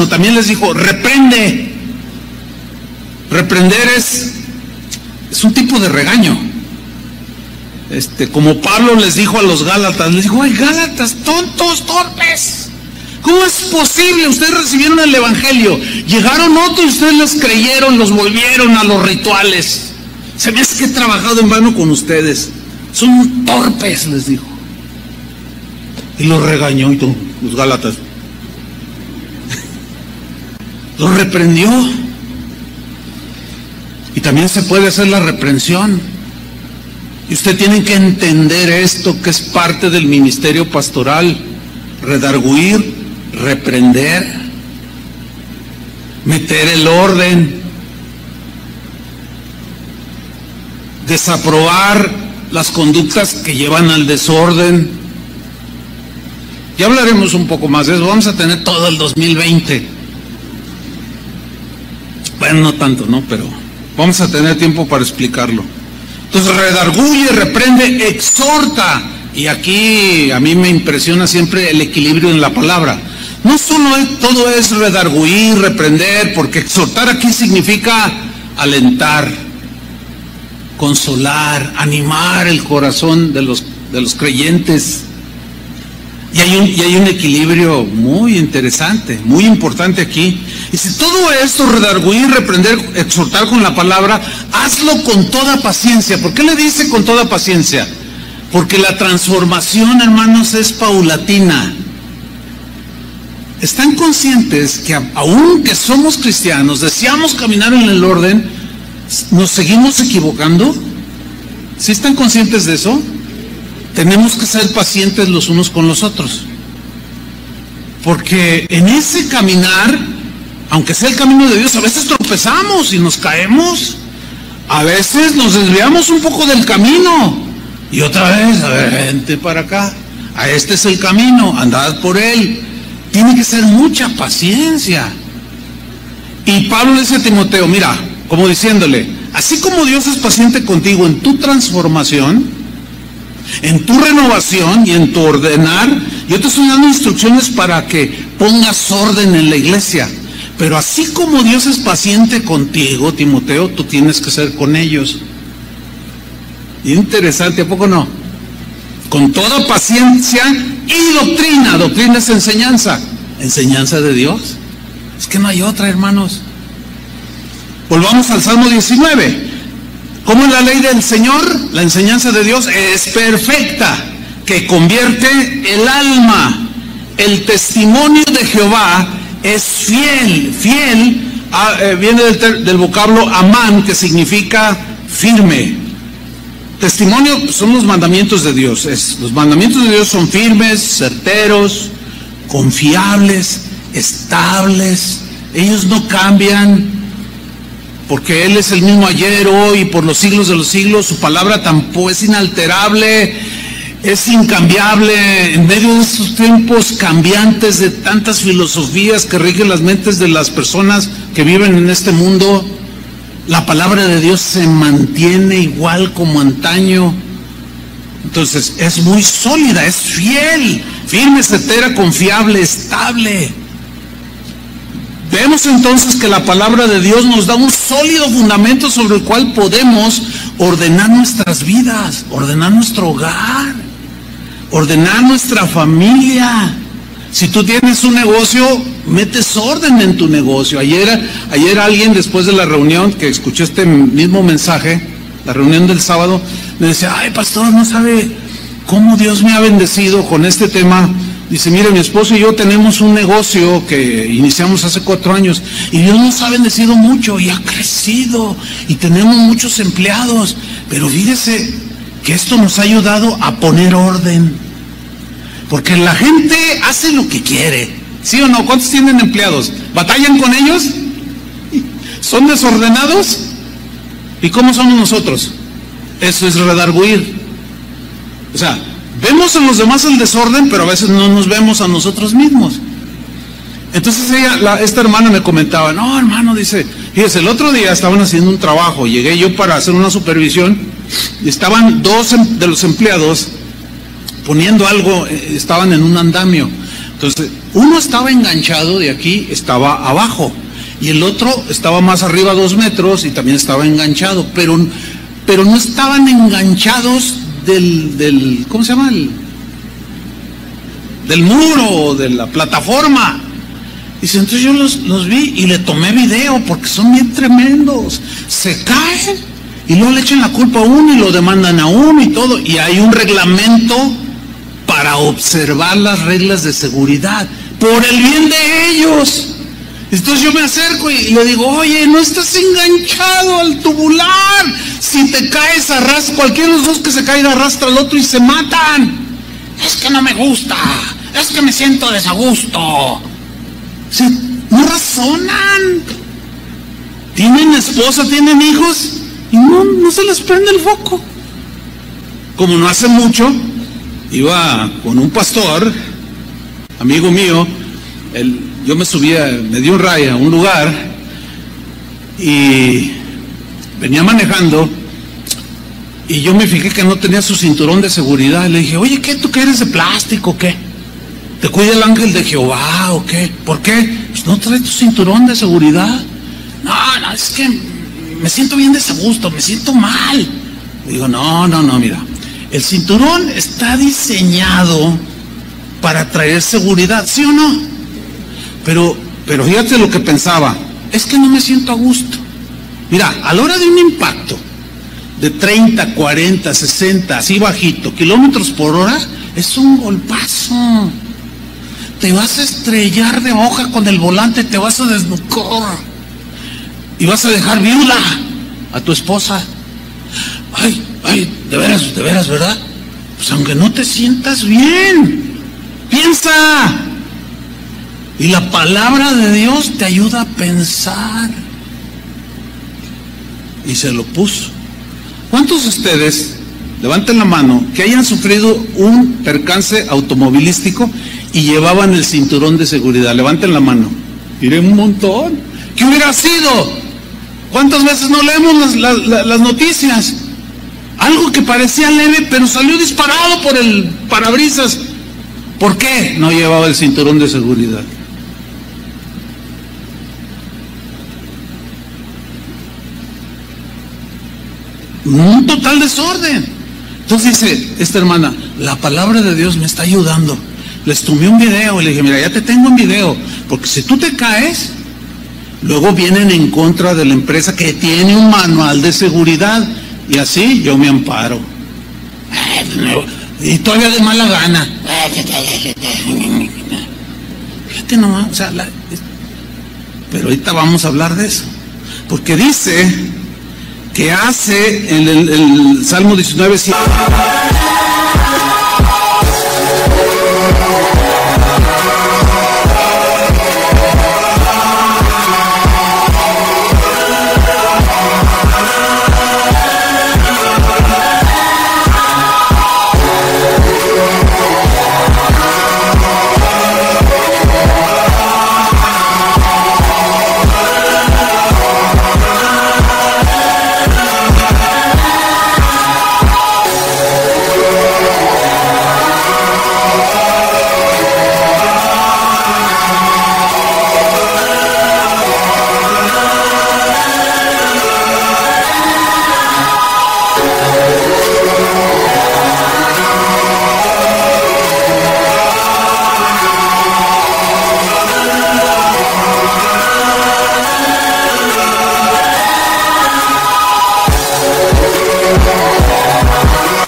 también les dijo, reprende. Reprender es un tipo de regaño. como Pablo les dijo a los Gálatas, les dijo: ¡ay, Gálatas, tontos, torpes! ¿Cómo es posible? Ustedes recibieron el Evangelio, llegaron otros y ustedes les creyeron, los volvieron a los rituales. Se me hace que he trabajado en vano con ustedes. Son torpes, les dijo. Y los regañó, y los Gálatas. Los reprendió. Y también se puede hacer la reprensión. Y usted tiene que entender esto, que es parte del ministerio pastoral: redarguir, reprender, meter el orden, desaprobar las conductas que llevan al desorden. Ya hablaremos un poco más de eso. Vamos a tener todo el 2020. Bueno, no tanto, ¿no? Pero vamos a tener tiempo para explicarlo. Entonces, redarguye, reprende, exhorta. Y aquí a mí me impresiona siempre el equilibrio en la palabra. No solo todo es redarguir, reprender, porque exhortar aquí significa alentar, consolar, animar el corazón de los creyentes. Y hay un equilibrio muy interesante, muy importante aquí. Y si todo esto, redarguir, reprender, exhortar con la palabra, hazlo con toda paciencia. ¿Por qué le dice con toda paciencia? Porque la transformación, hermanos, es paulatina. ¿Están conscientes que aunque somos cristianos, deseamos caminar en el orden, nos seguimos equivocando? ¿Sí están conscientes de eso? Tenemos que ser pacientes los unos con los otros. Porque en ese caminar, aunque sea el camino de Dios, a veces tropezamos y nos caemos. A veces nos desviamos un poco del camino. Y otra vez, a ver, vente para acá. Este es el camino, andad por él. Tiene que ser mucha paciencia. Y Pablo le dice a Timoteo, mira, como diciéndole, así como Dios es paciente contigo en tu transformación, en tu renovación y en tu ordenar, yo te estoy dando instrucciones para que pongas orden en la iglesia. Pero así como Dios es paciente contigo, Timoteo, tú tienes que ser con ellos. Interesante, ¿a poco no? Con toda paciencia y doctrina. Doctrina es enseñanza. Enseñanza de Dios. Es que no hay otra, hermanos. Volvamos al Salmo 19. ¿Cómo es la ley del Señor? La enseñanza de Dios es perfecta, que convierte el alma. El testimonio de Jehová es fiel. Fiel viene del vocablo amán, que significa firme. Testimonio son los mandamientos de Dios. Los mandamientos de Dios son firmes, certeros, confiables, estables. Ellos no cambian, porque Él es el mismo ayer, hoy y por los siglos de los siglos. Su palabra tampoco es inalterable, es incambiable. En medio de estos tiempos cambiantes, de tantas filosofías que rigen las mentes de las personas que viven en este mundo, la palabra de Dios se mantiene igual como antaño. Entonces es muy sólida, es fiel, firme, certera, confiable, estable. Vemos entonces que la palabra de Dios nos da un sólido fundamento sobre el cual podemos ordenar nuestras vidas, ordenar nuestro hogar, ordenar nuestra familia. Si tú tienes un negocio, metes orden en tu negocio. Ayer alguien, después de la reunión, que escuché este mismo mensaje, la reunión del sábado, me decía, ay, pastor, no sabe cómo Dios me ha bendecido con este tema. Dice, mire, mi esposo y yo tenemos un negocio que iniciamos hace 4 años y Dios nos ha bendecido mucho y ha crecido y tenemos muchos empleados, pero fíjese que esto nos ha ayudado a poner orden, porque la gente hace lo que quiere, ¿sí o no? ¿Cuántos tienen empleados? ¿Batallan con ellos? ¿Son desordenados? ¿Y cómo somos nosotros? Eso es redarguir. O sea, vemos en los demás el desorden, pero a veces no nos vemos a nosotros mismos. Entonces esta hermana me comentaba, no, hermano, dice, fíjese, el otro día estaban haciendo un trabajo, llegué yo para hacer una supervisión, y estaban 2 de los empleados poniendo algo, estaban en un andamio. Entonces, uno estaba enganchado de aquí, estaba abajo, y el otro estaba más arriba 2 metros y también estaba enganchado, pero no estaban enganchados ¿cómo se llama? Del muro, de la plataforma. Dice, entonces yo los vi y le tomé video porque son bien tremendos. Se caen y luego le echan la culpa a uno y lo demandan a uno y todo. Y hay un reglamento para observar las reglas de seguridad por el bien de ellos. Entonces yo me acerco y le digo, oye, no estás enganchado al tubular. Si te caes, cualquiera de los dos que se caiga arrastra al otro y se matan. Es que no me gusta, es que me siento desagusto. Sí, no razonan. Tienen esposa, tienen hijos y no se les prende el foco. Como no hace mucho, iba con un pastor, amigo mío, yo me dio un raya a un lugar y venía manejando y yo me fijé que no tenía su cinturón de seguridad. Le dije, oye, ¿qué? ¿Tú qué eres de plástico o qué? ¿Te cuida el ángel de Jehová o qué? ¿Por qué? Pues no traes tu cinturón de seguridad. No, es que me siento bien desagusto, me siento mal. Digo, no, mira, el cinturón está diseñado para traer seguridad, ¿sí o no? Pero fíjate lo que pensaba, es que no me siento a gusto. Mira, a la hora de un impacto de 30, 40, 60, así bajito, kilómetros por hora, es un golpazo. Te vas a estrellar de hoja con el volante, te vas a desnucar y vas a dejar viuda a tu esposa. Ay, de veras, ¿verdad? Pues aunque no te sientas bien, piensa. Y la palabra de Dios te ayuda a pensar. Y se lo puso. ¿Cuántos de ustedes, levanten la mano, que hayan sufrido un percance automovilístico y llevaban el cinturón de seguridad? Levanten la mano. Miré un montón. ¿Qué hubiera sido? ¿Cuántas veces no leemos las noticias? Algo que parecía leve, pero salió disparado por el parabrisas. ¿Por qué no llevaba el cinturón de seguridad? Un total desorden. Entonces dice esta hermana, la palabra de Dios me está ayudando. Les tomé un video y le dije, mira, ya te tengo en video, porque si tú te caes, luego vienen en contra de la empresa que tiene un manual de seguridad, y así yo me amparo. Y todavía de mala gana. Fíjate nomás, o sea, pero ahorita vamos a hablar de eso, porque dice que hace en el Salmo 19,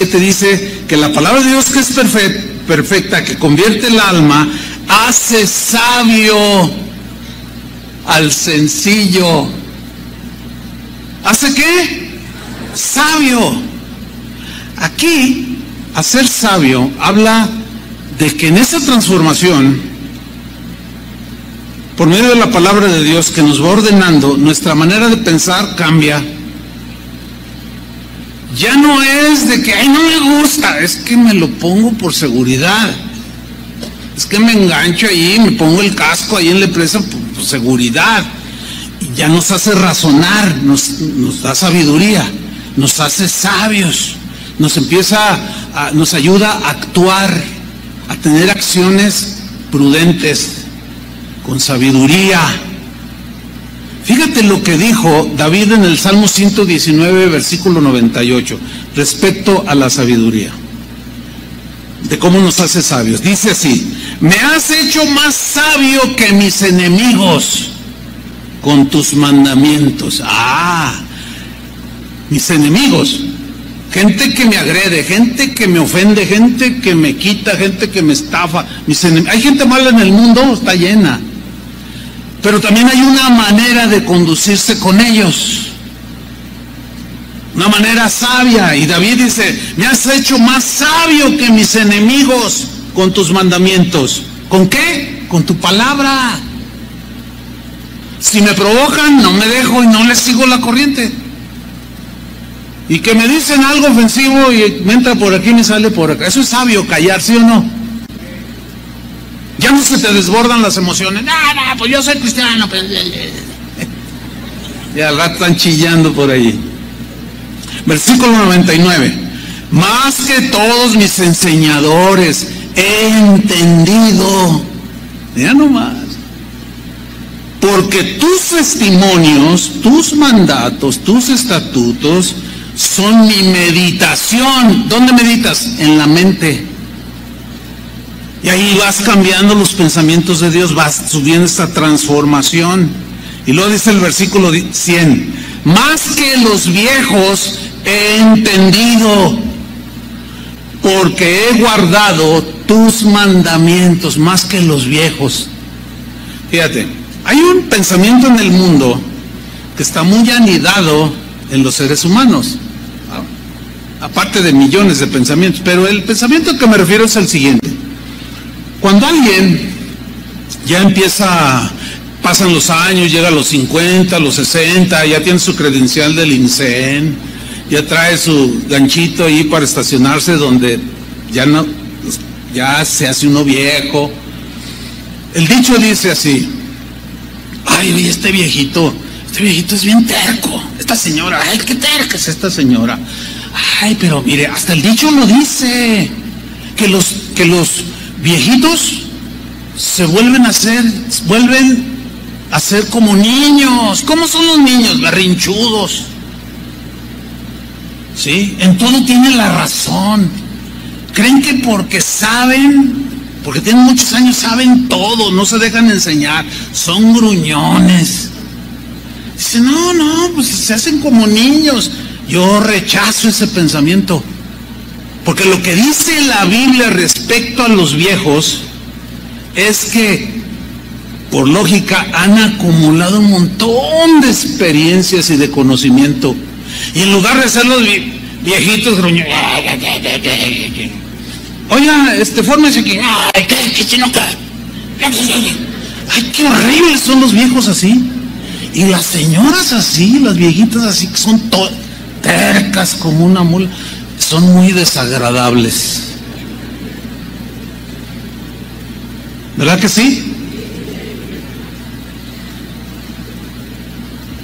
te dice que la palabra de Dios, que es perfecta, que convierte el alma, hace sabio al sencillo. ¿Hace qué? Sabio. Aquí, hacer sabio habla de que en esa transformación, por medio de la palabra de Dios que nos va ordenando, nuestra manera de pensar cambia. Ya no es de que, ay, no me gusta, es que me lo pongo por seguridad. Es que me engancho ahí, me pongo el casco ahí en la empresa por seguridad. Y ya nos hace razonar, nos da sabiduría, nos hace sabios, nos ayuda a actuar, a tener acciones prudentes, con sabiduría. Fíjate lo que dijo David en el Salmo 119, versículo 98, respecto a la sabiduría, de cómo nos hace sabios. Dice así: me has hecho más sabio que mis enemigos con tus mandamientos. Mis enemigos, gente que me agrede, gente que me ofende, gente que me quita, gente que me estafa. Hay gente mala en el mundo, está llena. Pero también hay una manera de conducirse con ellos, una manera sabia. Y David dice: me has hecho más sabio que mis enemigos con tus mandamientos. ¿Con qué? Con tu palabra. Si me provocan, no me dejo y no les sigo la corriente. Y que me dicen algo ofensivo y me entra por aquí y me sale por acá. Eso es sabio, callar, ¿sí o no? Ya no se te desbordan las emociones. No, pues yo soy cristiano. Pues... Y al rato están chillando por ahí. Versículo 99. Más que todos mis enseñadores he entendido. Ya nomás. Porque tus testimonios, tus mandatos, tus estatutos son mi meditación. ¿Dónde meditas? En la mente. Y ahí vas cambiando los pensamientos de Dios, vas subiendo esta transformación. Y luego dice el versículo 100, más que los viejos he entendido, porque he guardado tus mandamientos. Más que los viejos. Fíjate, hay un pensamiento en el mundo que está muy anidado en los seres humanos, aparte de millones de pensamientos, pero el pensamiento que me refiero es el siguiente. Cuando alguien ya pasan los años, llega a los 50, a los 60, ya tiene su credencial del INSEN, ya trae su ganchito ahí para estacionarse donde ya se hace uno viejo. El dicho dice así: ay, oye, este viejito es bien terco. Esta señora, ay, qué terca es esta señora. Ay, pero mire, hasta el dicho lo dice, que los viejitos se vuelven a ser como niños. ¿Cómo son los niños? Berrinchudos. ¿Sí? En todo tienen la razón. Creen que porque tienen muchos años, saben todo, no se dejan enseñar, son gruñones. Dicen, no, pues se hacen como niños. Yo rechazo ese pensamiento. Porque lo que dice la Biblia respecto a los viejos es que, por lógica, han acumulado un montón de experiencias y de conocimiento. Y en lugar de ser los viejitos gruñones, oiga, fórmese aquí. Ay, qué horribles son los viejos así. Y las señoras así, las viejitas así, que son tercas como una mula. Son muy desagradables. ¿Verdad que sí?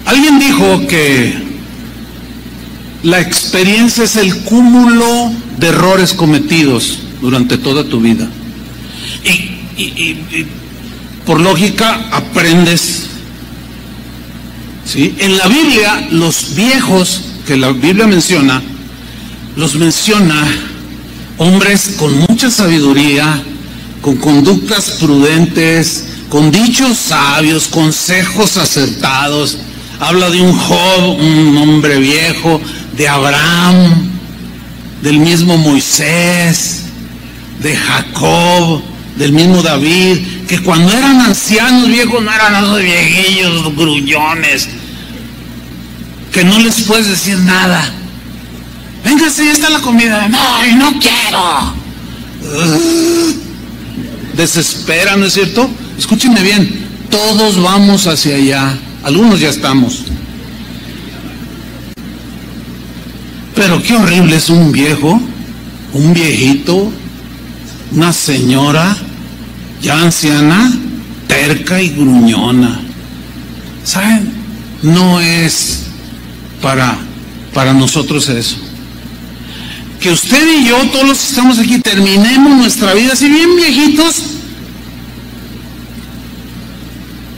Alguien dijo que la experiencia es el cúmulo de errores cometidos durante toda tu vida. Y por lógica aprendes. ¿Sí? En la Biblia, los viejos que la Biblia menciona, los menciona hombres con mucha sabiduría, con conductas prudentes, con dichos sabios, consejos acertados. Habla de un Job, un hombre viejo, de Abraham, del mismo Moisés, de Jacob, del mismo David, que cuando eran ancianos viejos no eran esos viejillos gruñones, que no les puedes decir nada. Véngase, ya está la comida. No quiero. Desespera, ¿no es cierto? Escúchenme bien, todos vamos hacia allá. Algunos ya estamos. Pero qué horrible es un viejo, un viejito, una señora ya anciana, terca y gruñona. ¿Saben? No es para nosotros eso. Que usted y yo, todos los que estamos aquí, terminemos nuestra vida así bien viejitos,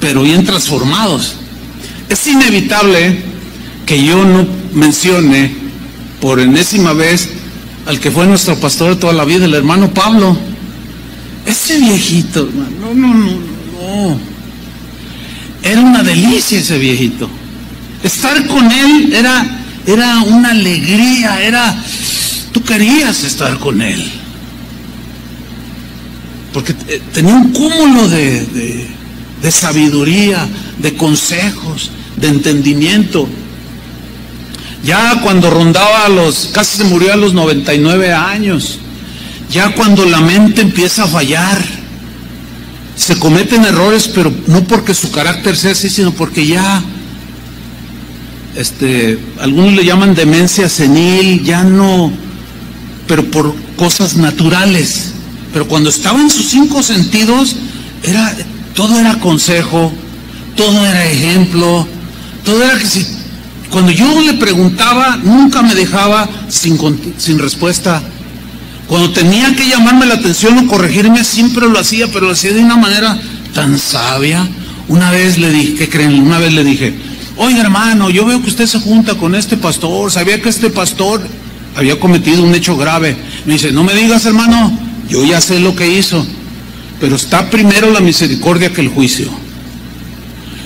pero bien transformados. Es inevitable que yo no mencione por enésima vez al que fue nuestro pastor de toda la vida, el hermano Pablo. Ese viejito, hermano, no. Era una delicia ese viejito. Estar con él era una alegría, tú querías estar con él. Porque tenía un cúmulo de sabiduría, de consejos, de entendimiento. Ya cuando rondaba casi se murió a los 99 años, ya cuando la mente empieza a fallar, se cometen errores, pero no porque su carácter sea así, sino porque ya, algunos le llaman demencia senil, ya no, pero por cosas naturales. Pero cuando estaba en sus 5 sentidos, todo era consejo, todo era ejemplo, todo era que cuando yo le preguntaba, nunca me dejaba sin respuesta. Cuando tenía que llamarme la atención o corregirme, siempre lo hacía, pero lo hacía de una manera tan sabia. Una vez le dije, ¿qué creen? Una vez le dije, oiga hermano, yo veo que usted se junta con este pastor, sabía que este pastor había cometido un hecho grave. Me dice, no me digas hermano, yo ya sé lo que hizo, pero está primero la misericordia que el juicio.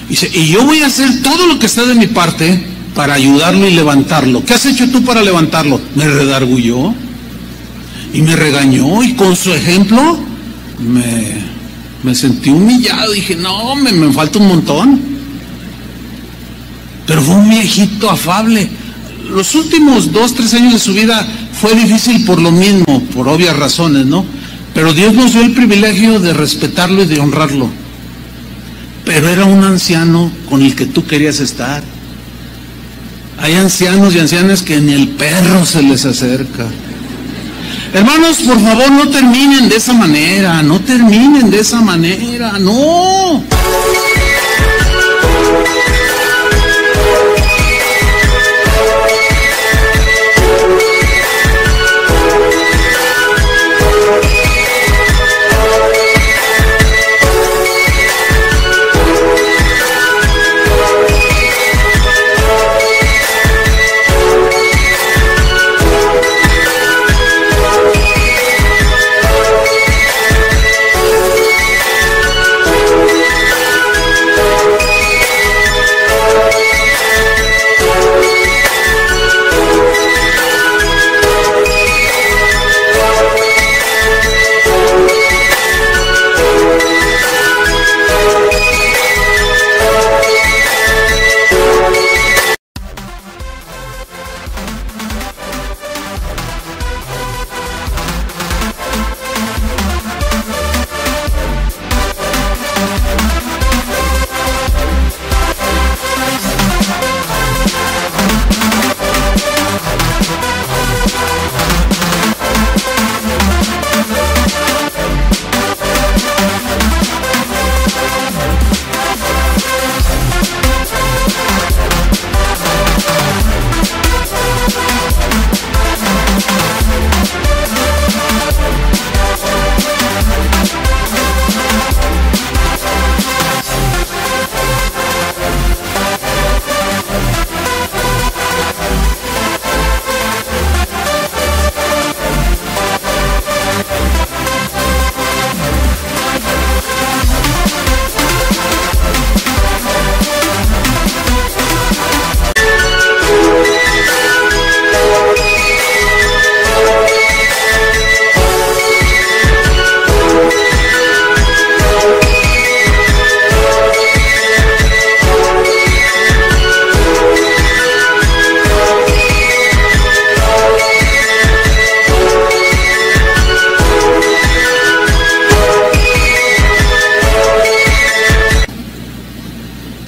Dice, y yo voy a hacer todo lo que está de mi parte para ayudarlo y levantarlo. ¿Qué has hecho tú para levantarlo? Me redargulló y me regañó, y con su ejemplo me sentí humillado. Dije, no, me falta un montón. Pero fue un viejito afable. Los últimos 2-3 años de su vida fue difícil por lo mismo, por obvias razones, ¿no? Pero Dios nos dio el privilegio de respetarlo y de honrarlo. Pero era un anciano con el que tú querías estar. Hay ancianos y ancianas que ni el perro se les acerca. Hermanos, por favor, no terminen de esa manera, no.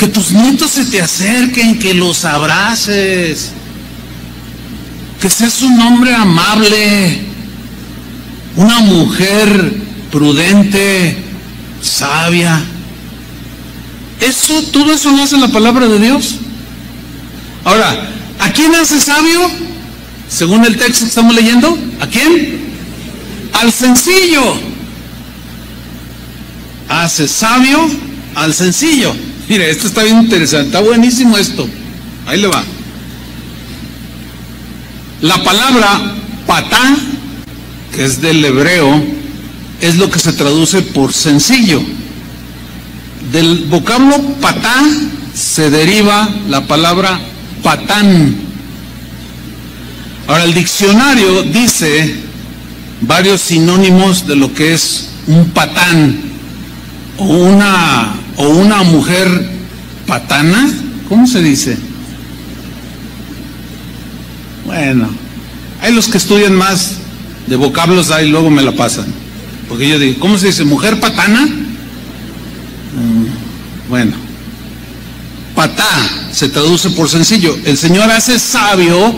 Que tus nietos se te acerquen, que los abraces, que seas un hombre amable, una mujer prudente, sabia. Todo eso lo hace la palabra de Dios. Ahora, ¿a quién hace sabio? Según el texto que estamos leyendo, ¿a quién? Al sencillo. Hace sabio al sencillo. Mire, esto está bien interesante, está buenísimo esto. Ahí le va. La palabra patá, que es del hebreo, es lo que se traduce por sencillo. Del vocablo patá se deriva la palabra patán. Ahora, el diccionario dice varios sinónimos de lo que es un patán o una mujer patana. ¿Cómo se dice? Bueno, hay los que estudian más de vocablos ahí, luego me la pasan. Porque yo digo, ¿cómo se dice? ¿Mujer patana? Bueno, patá se traduce por sencillo. El Señor hace sabio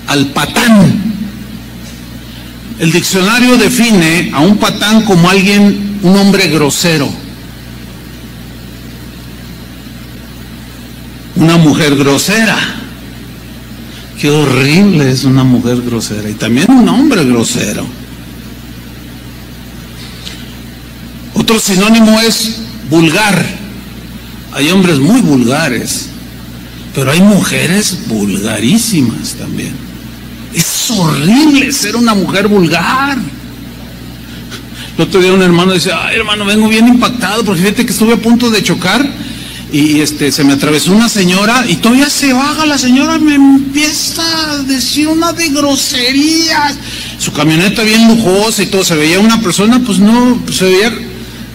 al patán. El diccionario define a un patán como un hombre grosero, una mujer grosera. Qué horrible es una mujer grosera, y también un hombre grosero. Otro sinónimo es vulgar. Hay hombres muy vulgares, pero hay mujeres vulgarísimas también. Es horrible ser una mujer vulgar. El otro día un hermano dice, ay hermano, vengo bien impactado, porque fíjate que estuve a punto de chocar y se me atravesó una señora y todavía se baja la señora, me empieza a decir una de groserías. Su camioneta bien lujosa y todo, se veía una persona, pues no, se veía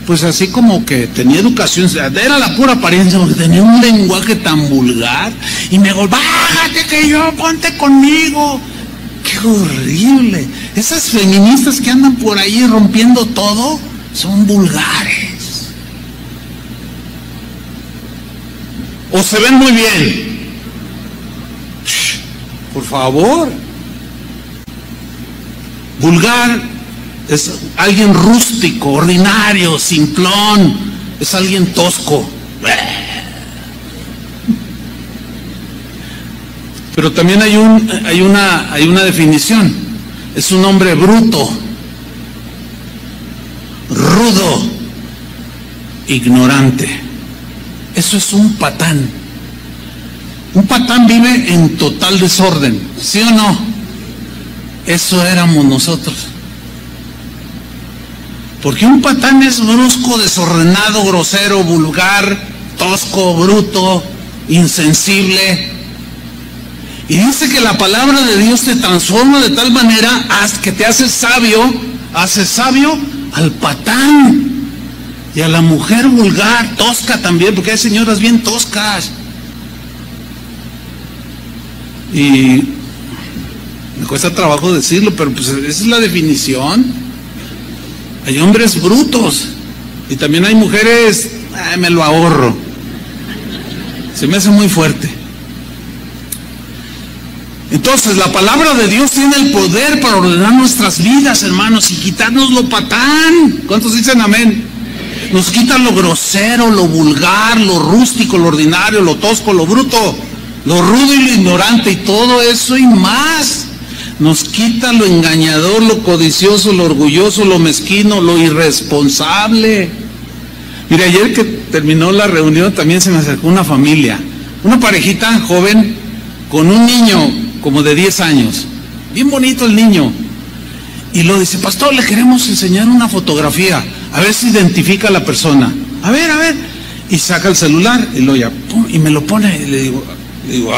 pues así como que tenía educación, era la pura apariencia, porque tenía un lenguaje tan vulgar, y me dijo, bájate que yo, ponte conmigo. ¡Qué horrible! Esas feministas que andan por ahí rompiendo todo, son vulgares. O se ven muy bien. Por favor. Vulgar es alguien rústico, ordinario, simplón, es alguien tosco. Pero también hay una definición. Es un hombre bruto, rudo, ignorante. Eso es un patán. Un patán vive en total desorden, ¿sí o no? Eso éramos nosotros. Porque un patán es brusco, desordenado, grosero, vulgar, tosco, bruto, insensible. Y dice que la palabra de Dios te transforma de tal manera que te hace sabio al patán y a la mujer vulgar, tosca también, porque hay señoras bien toscas. Y me cuesta trabajo decirlo, pero pues esa es la definición. Hay hombres brutos y también hay mujeres, me lo ahorro. Se me hace muy fuerte. Entonces, la palabra de Dios tiene el poder para ordenar nuestras vidas, hermanos, y quitarnos lo patán. ¿Cuántos dicen amén? Nos quita lo grosero, lo vulgar, lo rústico, lo ordinario, lo tosco, lo bruto, lo rudo y lo ignorante, y todo eso y más. Nos quita lo engañador, lo codicioso, lo orgulloso, lo mezquino, lo irresponsable. Mire, ayer que terminó la reunión también se me acercó una familia, una parejita joven con un niño como de 10 años, bien bonito el niño, y lo dice, pastor, le queremos enseñar una fotografía, a ver si identifica a la persona, a ver, y saca el celular, y lo ya, pum, y me lo pone, y le digo,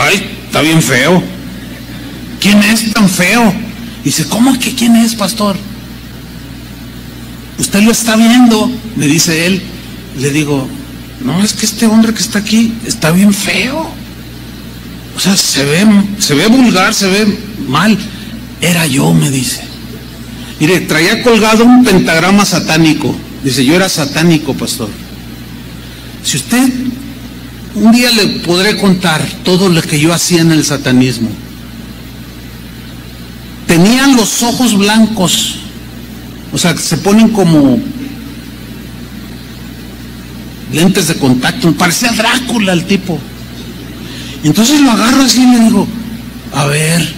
ay, está bien feo. ¿Quién es tan feo? Y dice, ¿cómo que quién es, pastor? Usted lo está viendo, me dice él. Le digo, no, es que este hombre que está aquí está bien feo. O sea, se ve vulgar, se ve mal. Era yo, me dice. Mire, traía colgado un pentagrama satánico. Dice, yo era satánico, pastor. Si usted, un día le podré contar todo lo que yo hacía en el satanismo. Tenían los ojos blancos, o sea, se ponen como lentes de contacto, parecía Drácula el tipo. Entonces lo agarro así y le digo, a ver,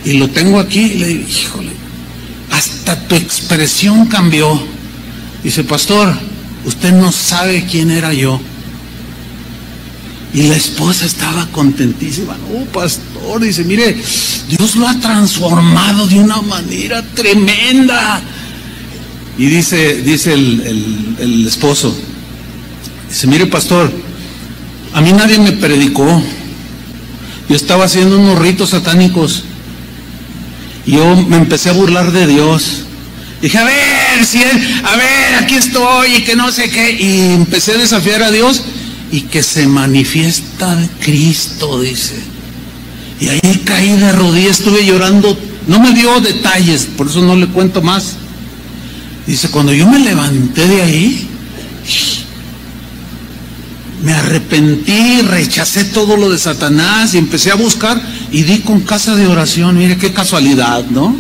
y lo tengo aquí, y le digo, híjole, hasta tu expresión cambió. Dice, pastor, usted no sabe quién era yo. Y la esposa estaba contentísima. No, pastor, dice, mire, Dios lo ha transformado de una manera tremenda. Y dice el esposo, dice, mire, pastor, a mí nadie me predicó. Yo estaba haciendo unos ritos satánicos y yo me empecé a burlar de Dios. Dije, a ver, aquí estoy y que no sé qué. Y empecé a desafiar a Dios y que se manifiesta Cristo, dice. Y ahí caí de rodillas, estuve llorando. No me dio detalles, por eso no le cuento más. Dice, cuando yo me levanté de ahí, me arrepentí, rechacé todo lo de Satanás y empecé a buscar y di con casa de oración. Mire qué casualidad, ¿no?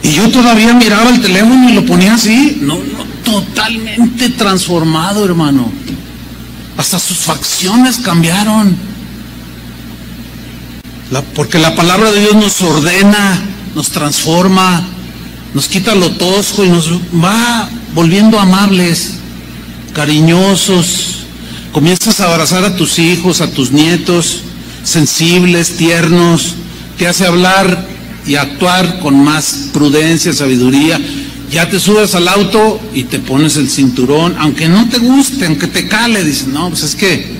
Y yo todavía miraba el teléfono y lo ponía así. No, totalmente transformado, hermano. Hasta sus facciones cambiaron. Porque la palabra de Dios nos ordena, nos transforma, nos quita lo tosco y nos va volviendo amables, cariñosos. Comienzas a abrazar a tus hijos, a tus nietos, sensibles, tiernos. Te hace hablar y actuar con más prudencia, sabiduría. Ya te subes al auto y te pones el cinturón, aunque no te guste, aunque te cale. Dices, no, pues es que,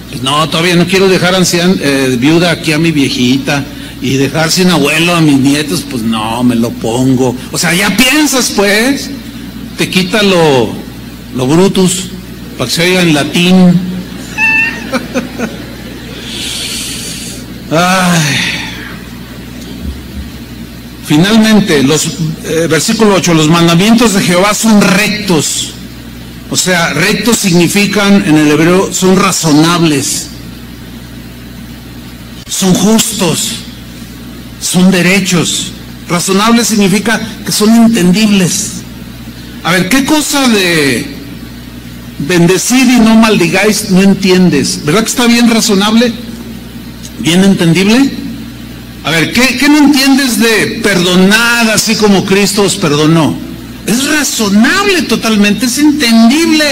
pues no, todavía no quiero dejar viuda aquí a mi viejita y dejar sin abuelo a mis nietos. Pues no, me lo pongo. O sea, ya piensas, pues, te quita lo brutus, para que se oiga en latín. Ay. Finalmente, versículo 8, los mandamientos de Jehová son rectos. O sea, rectos significan en el hebreo, son razonables, son justos, son derechos. Razonables significa que son entendibles. A ver, ¿qué cosa de bendecid y no maldigáis no entiendes? ¿Verdad que está bien razonable? ¿Bien entendible? A ver, ¿qué no entiendes de perdonar así como Cristo os perdonó? Es razonable totalmente, es entendible.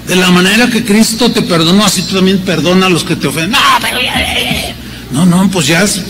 De la manera que Cristo te perdonó, así tú también perdona a los que te ofenden. No, pero no, pues ya es...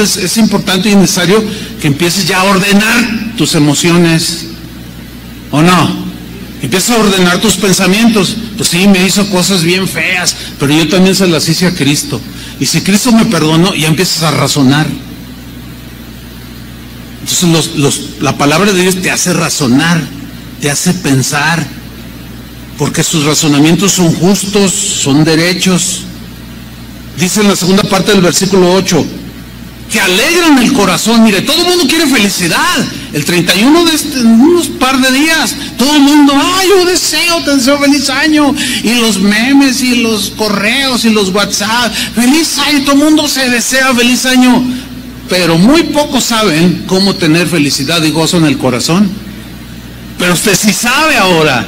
Es importante y necesario que empieces ya a ordenar tus emociones, ¿o no? Empiezas a ordenar tus pensamientos. Pues sí, me hizo cosas bien feas, pero yo también se las hice a Cristo. Y si Cristo me perdonó, ya empiezas a razonar. Entonces la palabra de Dios te hace razonar, te hace pensar, porque sus razonamientos son justos, son derechos. Dice en la segunda parte del versículo 8, que alegran el corazón. Mire, todo el mundo quiere felicidad. El 31 en unos par de días, todo el mundo, yo te deseo feliz año. Y los memes y los correos y los WhatsApp, feliz año, todo el mundo se desea feliz año. Pero muy pocos saben cómo tener felicidad y gozo en el corazón. Pero usted sí sabe ahora,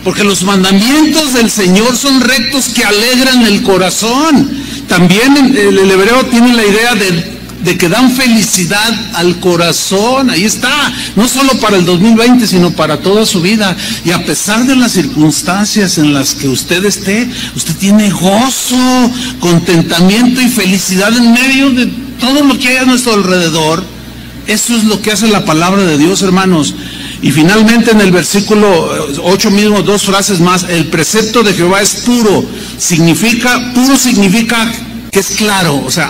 porque los mandamientos del Señor son rectos que alegran el corazón. También el hebreo tiene la idea de de que dan felicidad al corazón. Ahí está, no solo para el 2020, sino para toda su vida. Y a pesar de las circunstancias en las que usted esté, usted tiene gozo, contentamiento y felicidad en medio de todo lo que hay a nuestro alrededor. Eso es lo que hace la palabra de Dios, hermanos. Y finalmente en el versículo 8 mismo, dos frases más: el precepto de Jehová es puro. Puro significa que es claro. O sea,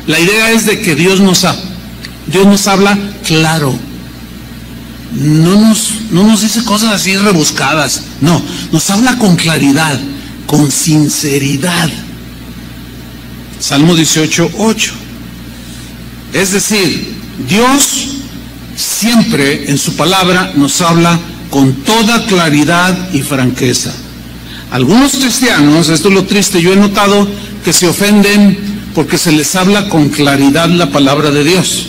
la idea es de que Dios nos habla claro. No nos dice cosas así rebuscadas. No, nos habla con claridad, con sinceridad. Salmo 18:8. Es decir, Dios siempre en su palabra nos habla con toda claridad y franqueza. Algunos cristianos, esto es lo triste, yo he notado que se ofenden porque se les habla con claridad la palabra de Dios.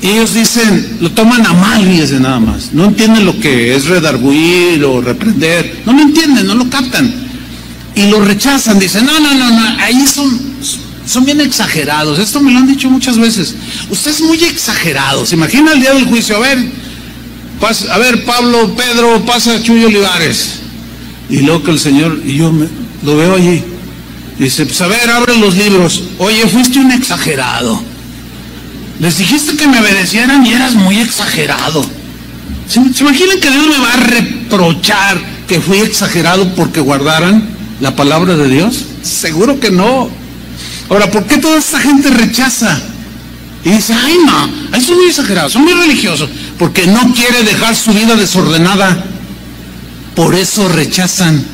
Y ellos dicen, lo toman a mal, fíjense nada más. No entienden lo que es redarguir o reprender. No lo entienden, no lo captan. Y lo rechazan, dicen, no, ahí son bien exagerados. Esto me lo han dicho muchas veces. Usted es muy exagerado. Se imagina el día del juicio. A ver, Pablo, Pedro, pasa Chuy Olivares. Y luego que el Señor, y yo lo veo allí. Dice, pues a ver, abre los libros. Oye, fuiste un exagerado. Les dijiste que me obedecieran y eras muy exagerado. ¿Se imaginan que Dios me va a reprochar que fui exagerado porque guardaran la palabra de Dios? Seguro que no. Ahora, ¿por qué toda esta gente rechaza? Y dice, ay no, ahí son muy exagerados, son muy religiosos. Porque no quiere dejar su vida desordenada. Por eso rechazan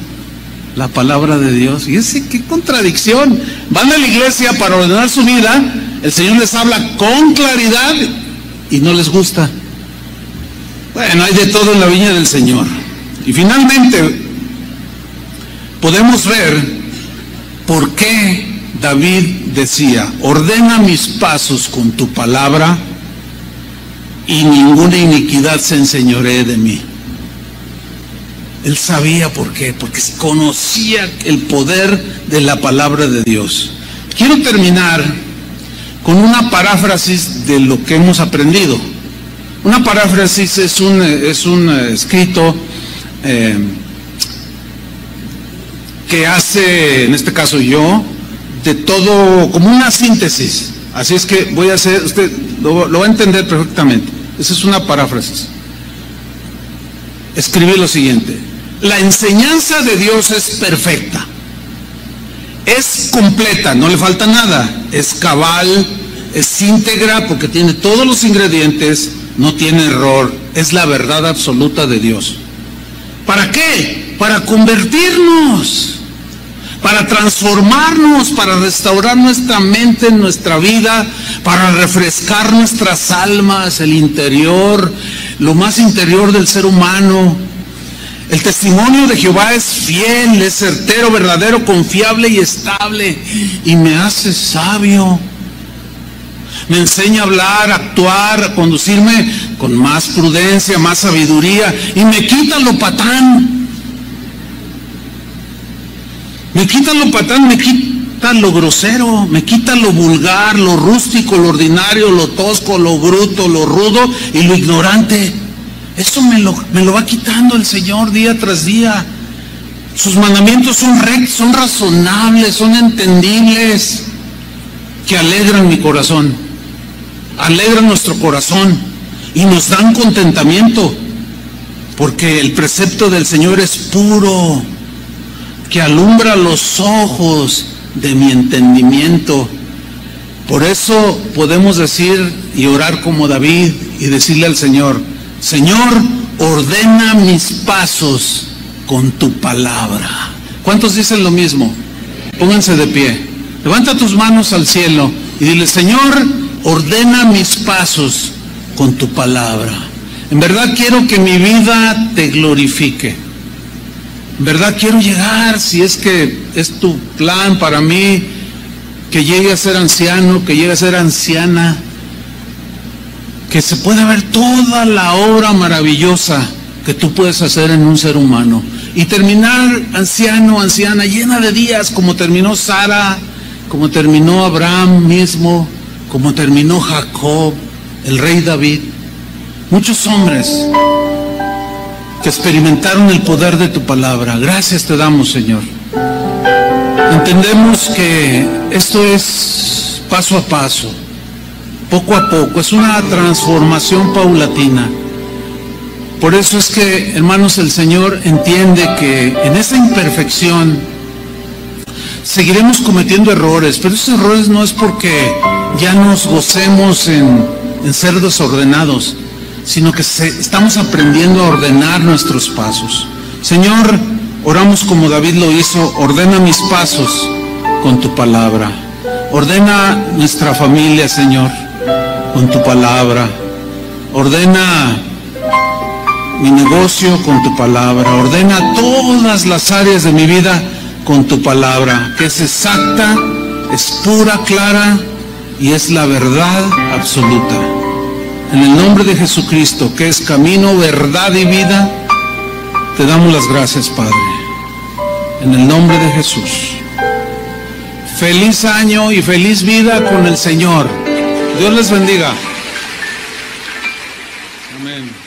la palabra de Dios. Y ese, qué contradicción. Van a la iglesia para ordenar su vida, el Señor les habla con claridad y no les gusta. Bueno, hay de todo en la viña del Señor. Y finalmente podemos ver por qué David decía, ordena mis pasos con tu palabra y ninguna iniquidad se enseñoree de mí. Él sabía por qué, porque conocía el poder de la palabra de Dios. Quiero terminar con una paráfrasis de lo que hemos aprendido. Una paráfrasis es un escrito que hace, en este caso yo, de todo, como una síntesis. Así es que voy a hacer, usted lo va a entender perfectamente. Esa es una paráfrasis. Escribí lo siguiente: la enseñanza de Dios es perfecta, es completa, no le falta nada, es cabal, es íntegra porque tiene todos los ingredientes, no tiene error, es la verdad absoluta de Dios. ¿Para qué? Para convertirnos, para transformarnos, para restaurar nuestra mente, nuestra vida, para refrescar nuestras almas, el interior, lo más interior del ser humano. El testimonio de Jehová es fiel, es certero, verdadero, confiable y estable, y me hace sabio. Me enseña a hablar, a actuar, a conducirme con más prudencia, más sabiduría, y me quita lo patán. Me quita lo patán, me quita lo grosero, me quita lo vulgar, lo rústico, lo ordinario, lo tosco, lo bruto, lo rudo y lo ignorante. Eso me lo va quitando el Señor día tras día. Sus mandamientos son rectos, son razonables, son entendibles, que alegran mi corazón, alegran nuestro corazón y nos dan contentamiento, porque el precepto del Señor es puro, que alumbra los ojos de mi entendimiento. Por eso podemos decir y orar como David y decirle al Señor: Señor, ordena mis pasos con tu palabra. ¿Cuántos dicen lo mismo? Pónganse de pie. Levanta tus manos al cielo y dile: Señor, ordena mis pasos con tu palabra. En verdad quiero que mi vida te glorifique. En verdad quiero llegar, si es que es tu plan para mí, que llegue a ser anciano, que llegue a ser anciana, que se pueda ver toda la obra maravillosa que tú puedes hacer en un ser humano y terminar anciano, anciana, llena de días, como terminó Sara, como terminó Abraham mismo, como terminó Jacob, el rey David, muchos hombres que experimentaron el poder de tu palabra. Gracias te damos, Señor. Entendemos que esto es paso a paso, poco a poco, es una transformación paulatina. Por eso es que, hermanos, el Señor entiende que en esa imperfección seguiremos cometiendo errores, pero esos errores no es porque ya nos gocemos en ser desordenados, sino que estamos aprendiendo a ordenar nuestros pasos. Señor, oramos como David lo hizo: ordena mis pasos con tu palabra. Ordena nuestra familia, Señor, con tu palabra. Ordena mi negocio con tu palabra. Ordena todas las áreas de mi vida con tu palabra, que es exacta, es pura, clara y es la verdad absoluta. En el nombre de Jesucristo, que es camino, verdad y vida, te damos las gracias, Padre. En el nombre de Jesús. Feliz año y feliz vida con el Señor. Dios les bendiga. Amén.